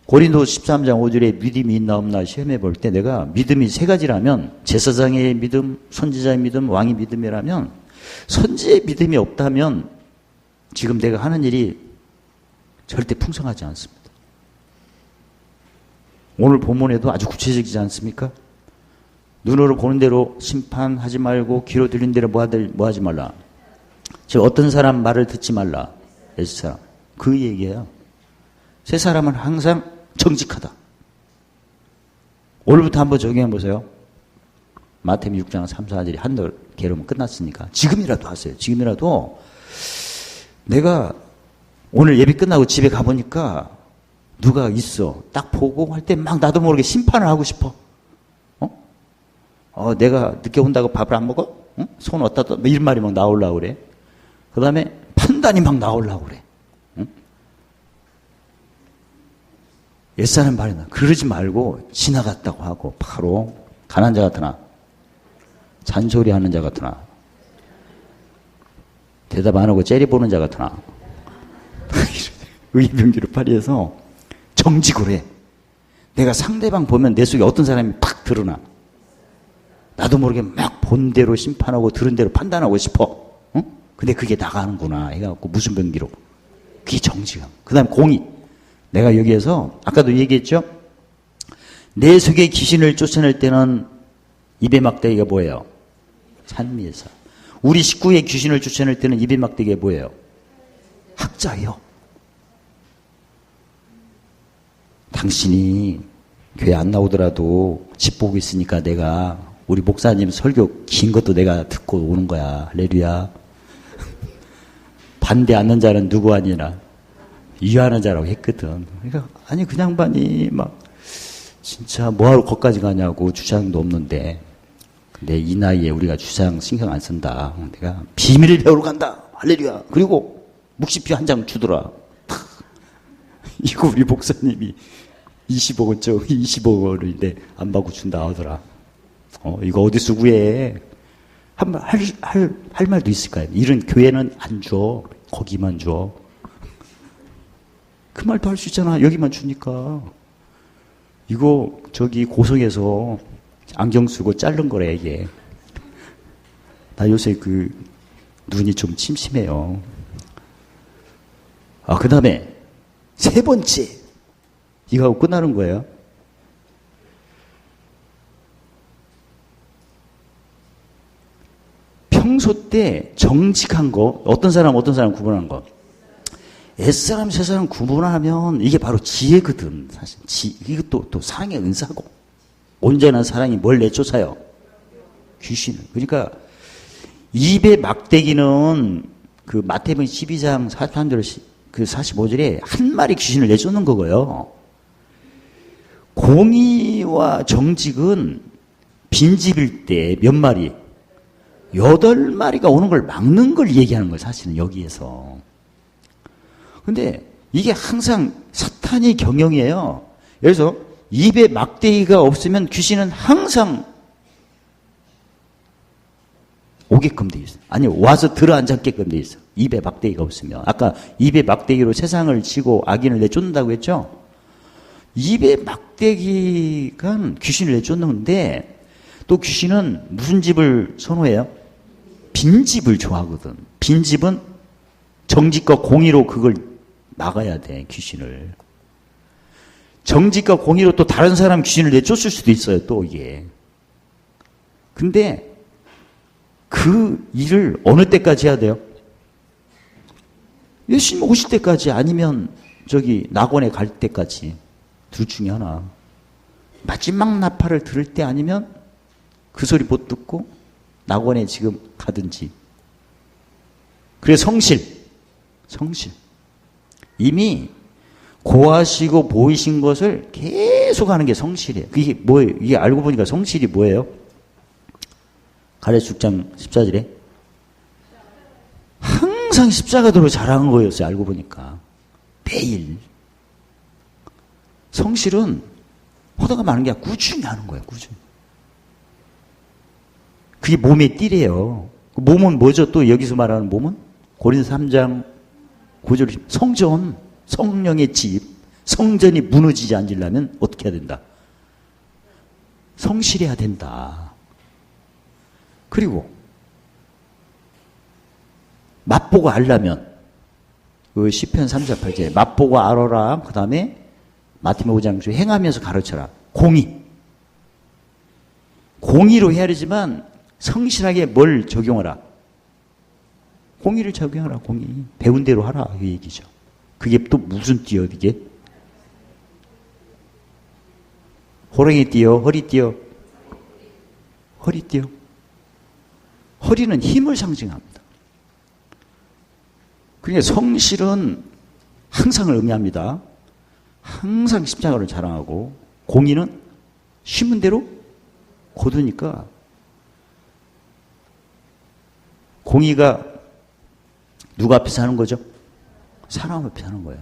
고린도 13장 5절에 믿음이 있나 없나 시험해 볼 때 내가 믿음이 세 가지라면 제사장의 믿음, 선지자의 믿음, 왕의 믿음이라면 선지의 믿음이 없다면 지금 내가 하는 일이 절대 풍성하지 않습니다. 오늘 본문에도 아주 구체적이지 않습니까? 눈으로 보는 대로 심판하지 말고 귀로 들린 대로 뭐 하지 말라. 즉 어떤 사람 말을 듣지 말라. 에스라. 그 얘기예요. 세 사람은 항상 정직하다. 오늘부터 한번 적용해 보세요. 마태복음 6장 3, 4절이 한들 게으르면 끝났으니까 지금이라도 하세요. 지금이라도 내가 오늘 예배 끝나고 집에 가보니까 누가 있어. 딱 보고 할 때 막 나도 모르게 심판을 하고 싶어. 내가 늦게 온다고 밥을 안 먹어? 손 어디다 둬? 이런 말이 막 나오려고 그래. 그 다음에 판단이 막 나오려고 그래. 옛사람 말이나 그러지 말고 지나갔다고 하고 바로 가난자 같으나 잔소리하는 자 같으나 대답 안 하고 째려보는 자 같으나 의병기를 발휘해서 정직을 해. 내가 상대방 보면 내 속에 어떤 사람이 팍 드러나. 나도 모르게 막 본 대로 심판하고 들은 대로 판단하고 싶어. 근데 그게 나가는구나 해갖고 무슨 병기로. 그게 정직함. 그 다음 공의. 내가 여기에서 아까도 얘기했죠. 내 속에 귀신을 쫓아낼 때는 입의 막대기가 뭐예요? 찬미에서. 우리 식구의 귀신을 쫓아낼 때는 입의 막대기가 뭐예요? 학자예요. 당신이 교회 안 나오더라도 집 보고 있으니까 내가 우리 목사님 설교 긴 것도 내가 듣고 오는 거야. 할렐루야. 반대 않는 자는 누구 아니라 이해하는 자라고 했거든. 그러니까 아니 그 양반이 막 진짜 뭐하러 거기까지 가냐고 주장도 없는데 근데 이 나이에 우리가 주장 신경 안 쓴다. 내가 비밀을 배우러 간다. 할렐루야. 그리고 묵시표 한 장 주더라. 이거 우리 목사님이 20억 원짜리 20억 원인데 안 받고 준다 하더라. 이거 어디서 구해? 할 말도 있을까요? 이런 교회는 안 줘. 거기만 줘. 그 말도 할 수 있잖아. 여기만 주니까. 이거 저기 고성에서 안경 쓰고 자른 거래 이게. 나 요새 그 눈이 좀 침침해요. 그 다음에 세 번째 이거 하고 끝나는 거예요. 평소 때 정직한 거 어떤 사람 구분하는 거 옛사람 새사람 구분하면 이게 바로 지혜거든. 사실 이것도 또 사랑의 은사고 온전한 사랑이 뭘 내쫓아요? 귀신을. 그러니까 입의 막대기는 그 마태복음 12장 43절 그 45절에 한 마리 귀신을 내쫓는 거고요. 공의와 정직은 빈집일 때 몇 마리? 8마리가 오는 걸 막는 걸 얘기하는 거예요. 사실은 여기에서. 근데 이게 항상 사탄이 경영이에요. 그래서 입에 막대기가 없으면 귀신은 항상 오게끔 돼 있어요. 아니 와서 들어앉았게끔 돼 있어요. 입에 막대기가 없으면. 아까 입에 막대기로 세상을 치고 악인을 내쫓는다고 했죠. 입에 막대기가 귀신을 내쫓는데 또 귀신은 무슨 집을 선호해요? 빈집을 좋아하거든. 빈집은 정직과 공의로 그걸 막아야 돼. 귀신을. 정직과 공의로 또 다른 사람 귀신을 내쫓을 수도 있어요. 또 이게. 근데 그 일을 어느 때까지 해야 돼요? 예수님 오실 때까지 아니면 저기 낙원에 갈 때까지. 둘 중에 하나. 마지막 나팔을 들을 때 아니면 그 소리 못 듣고 낙원에 지금 가든지. 그래 성실. 이미 고하시고 보이신 것을 계속 하는 게 성실이에요. 이게 뭐예요? 이게 알고 보니까 성실이 뭐예요? 갈라디아 6장 14절에 항상 십자가도로 자랑한 거였어요. 알고 보니까 매일. 성실은 허다가 많은 게 아니라 꾸준히 하는 거예요. 꾸준히. 그게 몸의 띠래요. 몸은 뭐죠? 또 여기서 말하는 몸은? 고린도서 3장 9절 성전, 성령의 집, 성전이 무너지지 않으려면 어떻게 해야 된다? 성실해야 된다. 그리고 맛보고 알려면 그 시편 38절 맛보고 알아라. 그 다음에 마태복음 5장 중에 행하면서 가르쳐라. 공의로 해야 되지만 성실하게 뭘 적용하라? 공의를 적용하라. 공의. 배운 대로 하라. 이 얘기죠. 그게 또 무슨 띠요? 이게? 호랑이 띠요? 허리 띠요? 허리 띠요? 허리는 힘을 상징합니다. 그러니까 성실은 항상을 의미합니다. 항상 십자가를 자랑하고 공의는 심은 대로 거두니까 공의가 누가 앞에서 하는 거죠? 사람 앞에서 하는 거예요.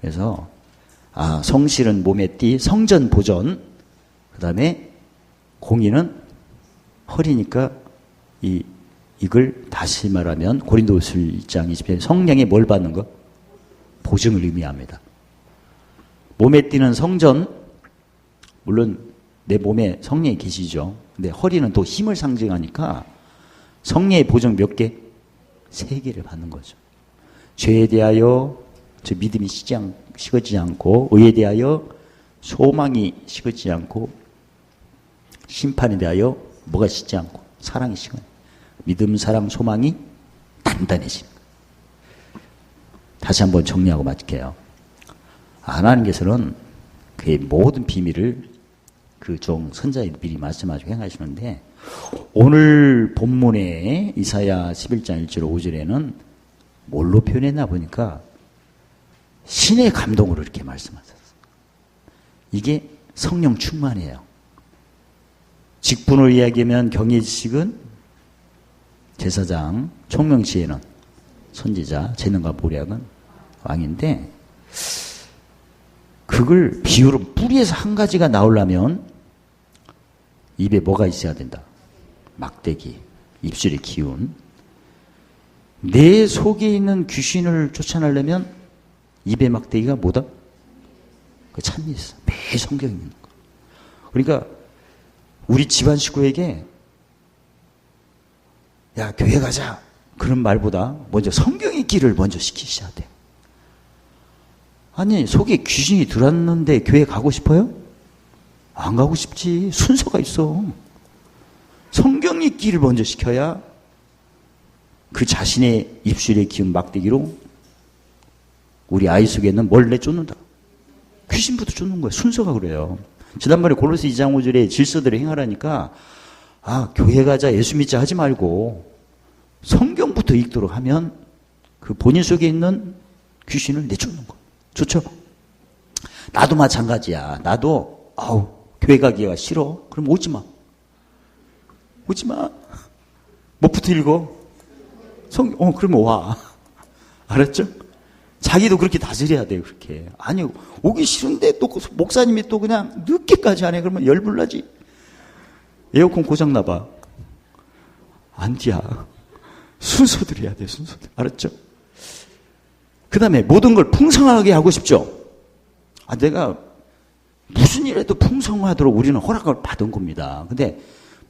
그래서 성실은 몸의 띠, 성전 보존, 그 다음에 공의는 허리니까 이걸 다시 말하면 고린도후서 1장 20절 성령의 뭘 받는 거? 보증을 의미합니다. 몸에 띠는 성전, 물론 내 몸에 성령이 계시죠. 근데 허리는 또 힘을 상징하니까 성령의 보증 몇 개? 3개를 받는 거죠. 죄에 대하여 저 믿음이 식어지지 않고, 의에 대하여 소망이 식어지지 않고, 심판에 대하여 뭐가 식지 않고, 사랑이 식어요. 믿음, 사랑, 소망이 단단해집니다. 다시 한번 정리하고 마칠게요. 하나님께서는 그의 모든 비밀을 그 종 선자에 미리 말씀하시고 행하시는데, 오늘 본문에 이사야 11장 1절 5절에는 뭘로 표현했나 보니까 신의 감동으로 이렇게 말씀하셨어요. 이게 성령 충만이에요. 직분으로 이야기하면 경의 지식은 제사장, 총명시에는 선지자, 재능과 모략은 왕인데, 그걸 비유로 뿌리에서 한 가지가 나오려면 입에 뭐가 있어야 된다? 막대기, 입술의 기운. 내 속에 있는 귀신을 쫓아내려면 입의 막대기가 뭐다? 그 찬미 있어. 매일 성경에 있는 거. 그러니까 우리 집안 식구에게 야, 교회 가자. 그런 말보다 먼저 성경의 길을 먼저 시키셔야 돼. 아니, 속에 귀신이 들었는데 교회 가고 싶어요? 안 가고 싶지. 순서가 있어. 성경의 길을 먼저 시켜야 그 자신의 입술에 기운 막대기로 우리 아이 속에는 뭘 내쫓는다. 귀신부터 쫓는 거야. 순서가 그래요. 지난번에 골로새 2장 5절에 질서대로 행하라니까 교회 가자, 예수 믿자 하지 말고 성경부터 읽도록 하면 그 본인 속에 있는 귀신을 내쫓는 거야. 좋죠? 나도 마찬가지야. 나도 교회 가기가 싫어. 그럼 오지 마. 오지 마. 뭐부터 읽어? 그러면 와. 알았죠? 자기도 그렇게 다스려야 돼요, 그렇게. 아니, 오기 싫은데 또 목사님이 또 그냥 늦게까지 하네. 그러면 열불나지. 에어컨 고장나봐. 안 돼야. 순서대로 해야 돼, 순서대로. 알았죠? 그 다음에 모든 걸 풍성하게 하고 싶죠? 내가 무슨 일에도 풍성하도록 우리는 허락을 받은 겁니다. 근데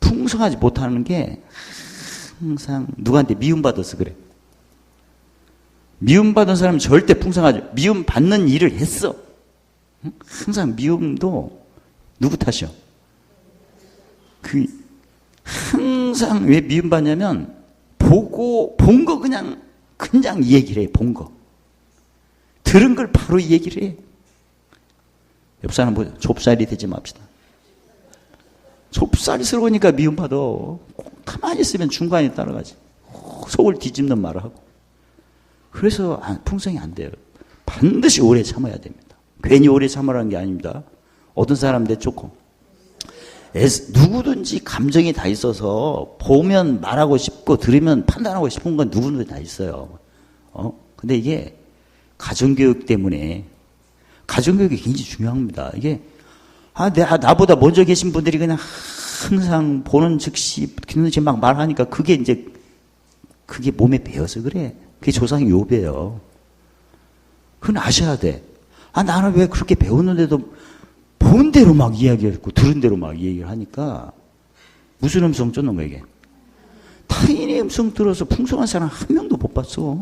풍성하지 못하는 게 항상 누구한테 미움받아서 그래. 미움받은 사람은 절대 풍성하지. 미움받는 일을 했어. 항상 미움도 누구 탓이요? 항상 왜 미움받냐면 본 거 그냥 이 얘기를 해. 본 거. 들은 걸 바로 이 얘기를 해. 옆 사람 보자. 좁쌀이 되지 맙시다. 좁쌀스러우니까 미움받아. 가만히 있으면 중간에 따라가지. 속을 뒤집는 말을 하고. 그래서 풍성이 안 돼요. 반드시 오래 참아야 됩니다. 괜히 오래 참으라는 게 아닙니다. 어떤 사람들 조금 누구든지 감정이 다 있어서 보면 말하고 싶고 들으면 판단하고 싶은 건 누구든지 다 있어요. 근데 이게 가정교육 때문에 가정교육이 굉장히 중요합니다. 이게 나보다 먼저 계신 분들이 그냥 항상 보는 즉시 듣는 즉시 막 말하니까 그게 몸에 배어서 그래. 그게 조상의 요배예요. 그건 아셔야 돼. 나는 왜 그렇게 배웠는데도 본 대로 막 이야기했고 들은 대로 막 얘기를 하니까 무슨 음성 쫓는 거야 이게? 타인의 음성 들어서 풍성한 사람 한 명도 못 봤어.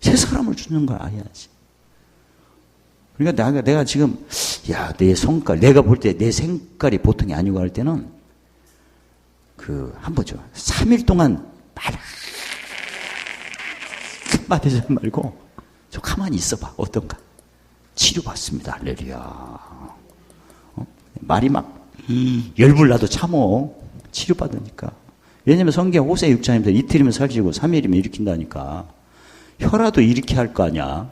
새 사람을 주는 걸 알아야지. 그러니까 내가 지금 내 성깔 내가 볼 때 내 생깔이 보통이 아니고 할 때는 한 번죠. 3일 동안 말 한마디 하지 말고 저 가만히 있어봐. 어떤가? 치료받습니다. 할렐루야. 말이 막 열불 나도 참어. 치료받으니까. 왜냐면 성경 호세 6장에서 이틀이면 살찌고 3일이면 일으킨다니까. 혀라도 일으켜야 할 거 아니야.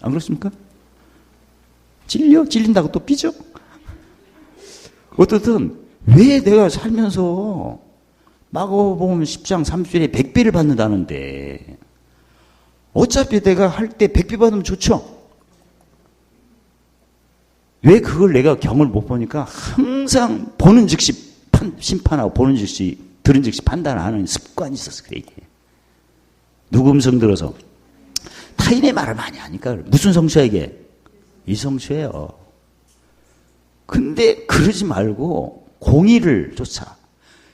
안 그렇습니까? 찔린다고 또 삐져? 어떻든 왜 내가 살면서 마가복음 10장 30절에 100배를 받는다는데 어차피 내가 할 때 100배 받으면 좋죠? 왜 그걸 내가 경을 못 보니까 항상 보는 즉시 심판하고 보는 즉시 들은 즉시 판단하는 습관이 있었어. 그래 이게. 누구 음성 들어서 타인의 말을 많이 하니까 무슨 성수야 이게? 이 성수예요. 근데 그러지 말고 공의를 쫓아.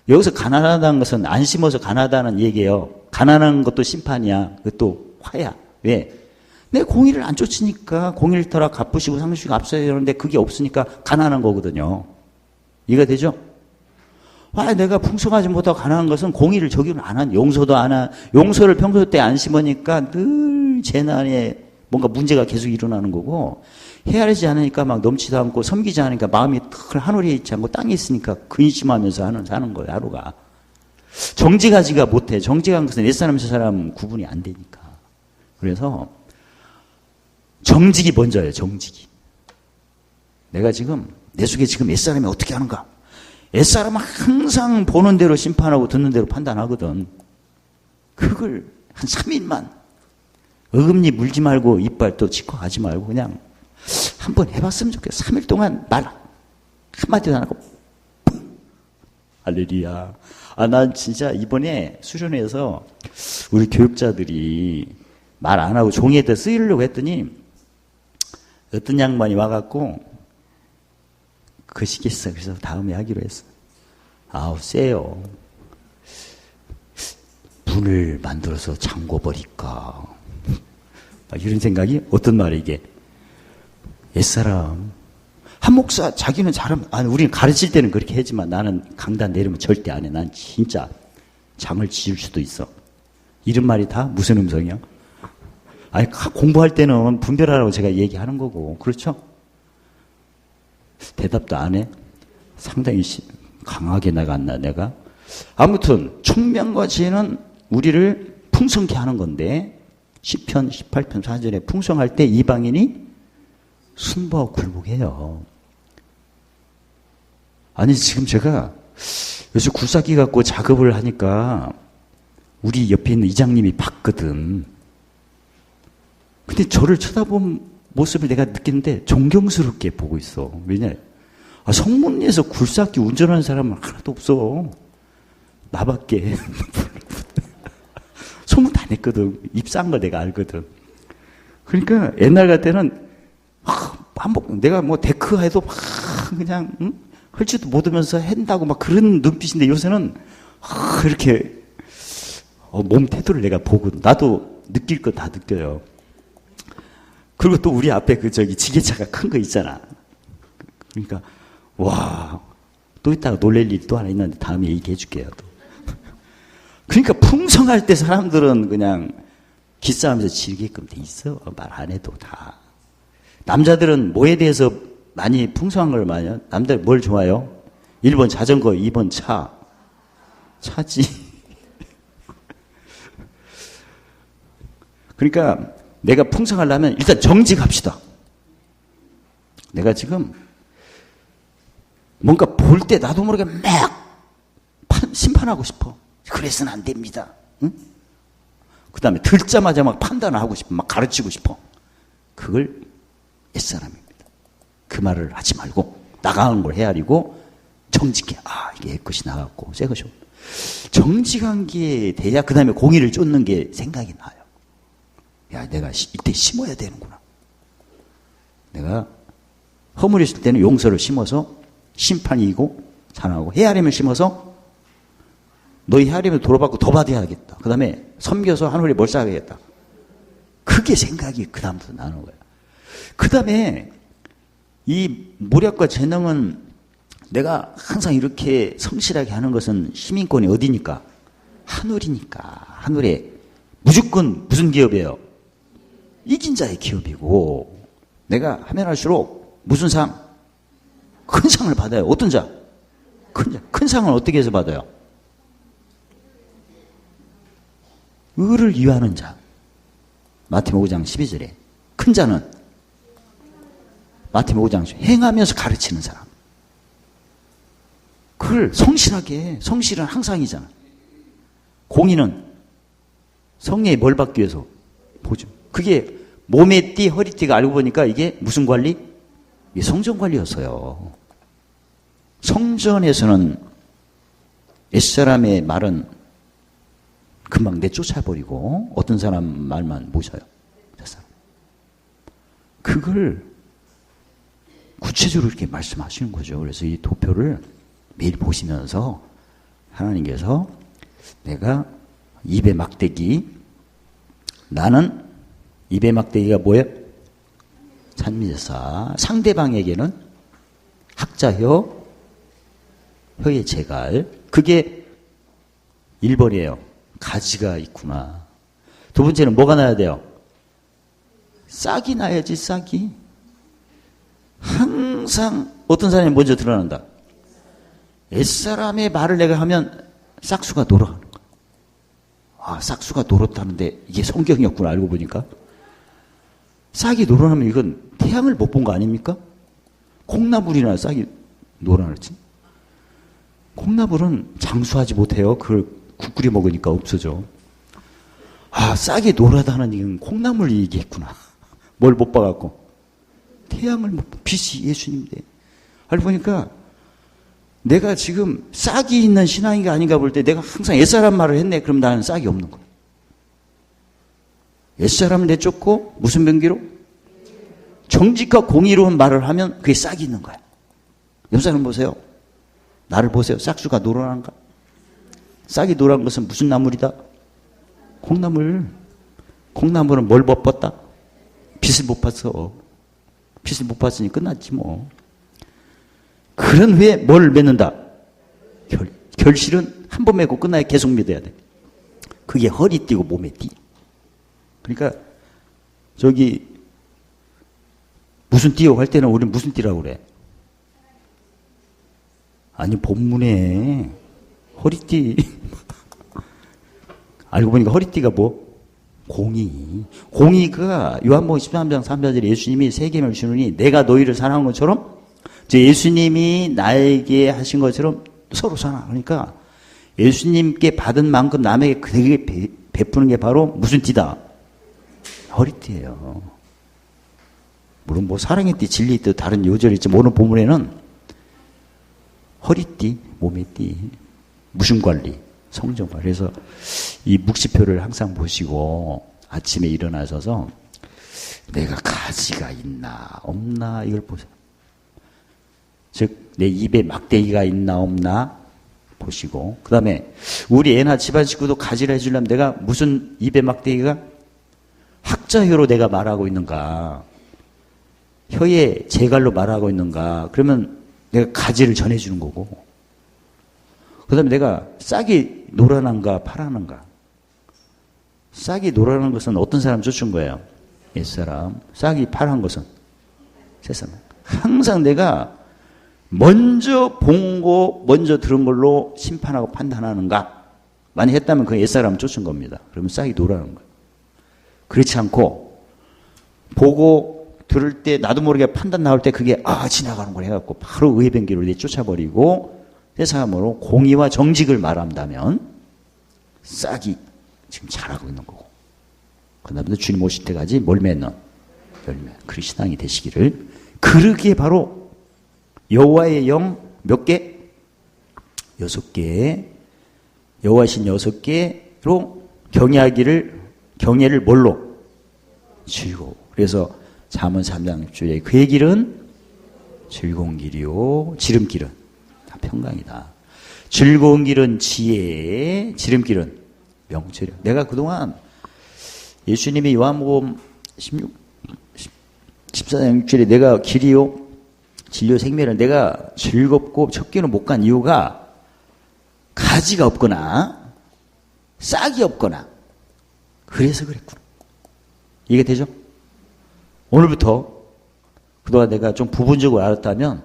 여기서 가난하다는 것은 안 심어서 가난하다는 얘기예요. 가난한 것도 심판이야. 그것도 화야. 왜? 내 공의를 안 쫓으니까 공의를 따라 갚으시고 상식이 앞서야 되는데 그게 없으니까 가난한 거거든요. 이해가 되죠? 내가 풍성하지 못하고 가난한 것은 공의를 적용을 안 한, 용서도 안 한, 용서를 평소 때 안 심으니까 늘 재난에 뭔가 문제가 계속 일어나는 거고, 헤아리지 않으니까 막 넘치도 않고 섬기지 않으니까 마음이 늘 하늘에 있지 않고 땅에 있으니까 근심하면서 사는 거예요, 하루가. 정직하지가 못해. 정직한 것은 옛사람, 저사람 구분이 안 되니까. 그래서 정직이 먼저예요, 정직이. 내가 지금, 내 속에 지금 옛사람이 어떻게 하는가? 옛사람은 항상 보는 대로 심판하고 듣는 대로 판단하거든. 그걸 한 3일만 어금니 물지 말고 이빨 또 짚고 가지 말고 그냥 한번 해봤으면 좋겠어. 3일 동안 말 한마디도 안 하고 할렐루야. 난 진짜 이번에 수련회에서 우리 교육자들이 말 안 하고 종이에다 쓰이려고 했더니 어떤 양반이 와갖고 거시기했어. 그래서 다음에 하기로 했어. 세요. 분을 만들어서 잠궈버릴까. 이런 생각이 어떤 말이야 이게. 옛사람. 한 목사 자기는 잘하면, 우리는 가르칠 때는 그렇게 하지만 나는 강단 내리면 절대 안 해. 난 진짜 장을 지을 수도 있어. 이런 말이 다 무슨 음성이야? 공부할 때는 분별하라고 제가 얘기하는 거고. 그렇죠? 대답도 안 해? 상당히 강하게 나갔나 내가? 아무튼 총명과 지혜는 우리를 풍성케 하는 건데 시편 18편 4절에 풍성할 때 이방인이 순보하고 굴복해요. 지금 제가 요새 굴삭기 갖고 작업을 하니까 우리 옆에 있는 이장님이 봤거든. 근데 저를 쳐다본 모습을 내가 느끼는데 존경스럽게 보고 있어. 왜냐? 성문리에서 굴삭기 운전하는 사람은 하나도 없어. 나밖에. 소문 다 냈거든. 입사한 거 내가 알거든. 그러니까 옛날 같을 때는 내가 데크 해도 그냥 헐지도 못하면서 한다고 막 그런 눈빛인데 요새는 그렇게 몸 태도를 내가 보고 나도 느낄 거 다 느껴요. 그리고 또 우리 앞에 지게차가 큰 거 있잖아. 그러니까 또 이따가 놀랄 일이 또 하나 있는데 다음에 얘기해 줄게요. 또. 그러니까 풍성할 때 사람들은 그냥 기싸움에서 지르게끔 돼 있어. 말 안 해도 다. 남자들은 뭐에 대해서 많이 풍성한 걸 많이 해요? 남자들 뭘 좋아해요? 1번 자전거, 2번 차. 차지. 그러니까 내가 풍성하려면 일단 정직합시다. 내가 지금 뭔가 볼 때 나도 모르게 막 심판하고 싶어. 그래서는 안 됩니다. 응? 그 다음에 듣자마자 막 판단을 하고 싶어. 막 가르치고 싶어. 그걸 옛사람입니다. 그 말을 하지 말고 나가는 걸 헤아리고 정직해. 아, 이게 옛것이 나갔고 새 것이 없고. 정직한 게 돼야 그 다음에 공의를 쫓는 게 생각이 나요. 야, 내가 이때 심어야 되는구나. 내가 허물했을 때는 용서를 심어서 심판이고 자나고, 헤아림을 심어서 너희 헤아림을 도로받고 더 받아야겠다. 그 다음에 섬겨서 하늘에 몰살하겠다. 그게 생각이 그 다음부터 나는 거야. 그 다음에 이 모략과 재능은 내가 항상 이렇게 성실하게 하는 것은 시민권이 어디니까? 하늘이니까. 하늘에 무조건 무슨 기업이에요? 이긴 자의 기업이고, 내가 하면 할수록 무슨 상? 큰 상을 받아요. 어떤 자? 큰 상을 어떻게 해서 받아요? 의를 이유하는 자. 마태복음 5장 12절에 큰 자는 마태복음 5장 행하면서 가르치는 사람. 그걸 성실하게 해. 성실은 항상이잖아. 공의는 성령이 뭘 받기 위해서? 보죠. 그게 몸의 띠, 허리띠가 알고 보니까 이게 무슨 관리? 이게 성전 관리였어요. 성전에서는 옛사람의 말은 금방 내쫓아버리고 어떤 사람 말만 모셔요. 그걸 구체적으로 이렇게 말씀하시는 거죠. 그래서 이 도표를 매일 보시면서 하나님께서 내가 입의 막대기, 나는 입의 막대기가 뭐예요? 찬미제사. 상대방에게는 학자혀, 혀의 재갈. 그게 1번이에요. 가지가 있구나. 두 번째는 뭐가 나야 돼요? 싹이 나야지, 싹이. 항상 어떤 사람이 먼저 드러난다. 옛사람의 말을 내가 하면 싹수가 놀아가는 거야. 아, 싹수가 놀았다는데 이게 성경이었구나 알고 보니까. 싹이 놀아나면 이건 태양을 못 본 거 아닙니까? 콩나물이나 싹이 놀아나지. 콩나물은 장수하지 못해요. 그걸 국 끓여 먹으니까 없어져. 아, 싹이 노랗다는 얘기는 콩나물 얘기했구나. 뭘 못 봐갖고. 태양을 못 봐. 빛이 예수님인데. 알고 보니까 내가 지금 싹이 있는 신앙이가 아닌가 볼 때 내가 항상 옛사람 말을 했네. 그럼 나는 싹이 없는 거야. 옛사람을 내쫓고 무슨 병기로? 정직과 공의로운 말을 하면 그게 싹이 있는 거야. 옆 사람 보세요. 나를 보세요. 싹수가 노란한가? 싹이 노란 것은 무슨 나물이다? 콩나물. 콩나물은 뭘 못 봤다? 빛을 못 봤어. 빛을 못 봤으니 끝났지 뭐. 그런 후에 뭘 맺는다? 결실은 한 번 맺고 끝나야 계속 맺어야 돼. 그게 허리띠고 몸에 띠. 그러니까 저기 무슨 띠요 할 때는 우리는 무슨 띠라고 그래? 아니 본문에 허리띠. 알고 보니까 허리띠가 뭐? 공의. 공의가 요한복음 13장 3절에 예수님이 세 계명을 주느니 내가 너희를 사랑한 것처럼 예수님이 나에게 하신 것처럼 서로 사랑. 그러니까 예수님께 받은 만큼 남에게 그에게 베푸는 게 바로 무슨 띠다? 허리띠예요. 물론 뭐 사랑의 띠, 진리의 띠 다른 요절이 있지만 오늘 본문에는 허리띠, 몸의 띠, 무슨 관리, 성전 관리. 그래서 이 묵시표를 항상 보시고 아침에 일어나셔서 내가 가지가 있나 없나 이걸 보세요. 즉 내 입에 막대기가 있나 없나 보시고, 그 다음에 우리 애나 집안 식구도 가지를 해주려면 내가 무슨 입에 막대기가? 학자혀로 내가 말하고 있는가, 혀의 재갈로 말하고 있는가. 그러면 내가 가지를 전해주는 거고, 그 다음에 내가 싹이 노란한가 파란한가. 싹이 노란한 것은 어떤 사람 쫓은 거예요? 옛사람. 싹이 파란 것은 새사람. 항상 내가 먼저 본 거, 먼저 들은 걸로 심판하고 판단하는가? 만약 했다면 그 옛사람 쫓은 겁니다. 그러면 싹이 노란한 거예요. 그렇지 않고 보고 들을 때 나도 모르게 판단 나올 때 그게 지나가는 걸 해갖고 바로 의변기로 내쫓아버리고 세상으로 공의와 정직을 말한다면 싹이 지금 잘하고 있는 거고 그 다음에 주님 오실 때까지 뭘 맺는 열매 그 신앙이 되시기를 그러기에 바로 여호와의 영 몇 개? 6개 여호와신 6개로 경외를 뭘로? 즐거워. 그래서 잠언 3장 6절에 그의 길은 즐거운 길이요 지름길은 다 평강이다. 즐거운 길은 지혜 지름길은 명철이야. 내가 그동안 예수님이 요한복음 14장 6절에 내가 길이요 진료 생명을 내가 즐겁고 첫 길은 못 간 이유가 가지가 없거나 싹이 없거나 그래서 그랬구나. 이게 되죠? 오늘부터 그동안 내가 좀 부분적으로 알았다면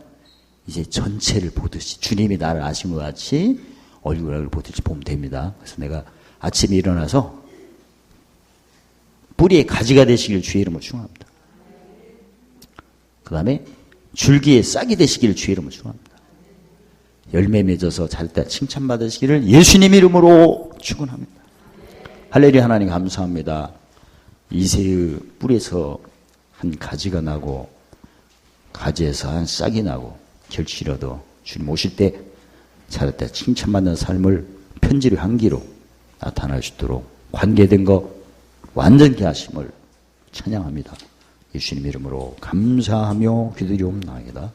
이제 전체를 보듯이 주님이 나를 아신 것 같이 얼굴을 보듯이 보면 됩니다. 그래서 내가 아침에 일어나서 뿌리에 가지가 되시길 주의 이름으로 축원합니다. 그 다음에 줄기에 싹이 되시기를 주의 이름으로 축원합니다. 열매 맺어서 잘 때 칭찬받으시기를 예수님 이름으로 축원합니다. 할렐루야. 하나님 감사합니다. 이새의 뿌리에서 한 가지가 나고 가지에서 한 싹이 나고 결실어도 주님 오실 때 잘 때 칭찬받는 삶을 편지로 향기로 나타날 수 있도록 관계된 거 완전히 하심을 찬양합니다. 예수님 이름으로 감사하며 기도리옵나이다.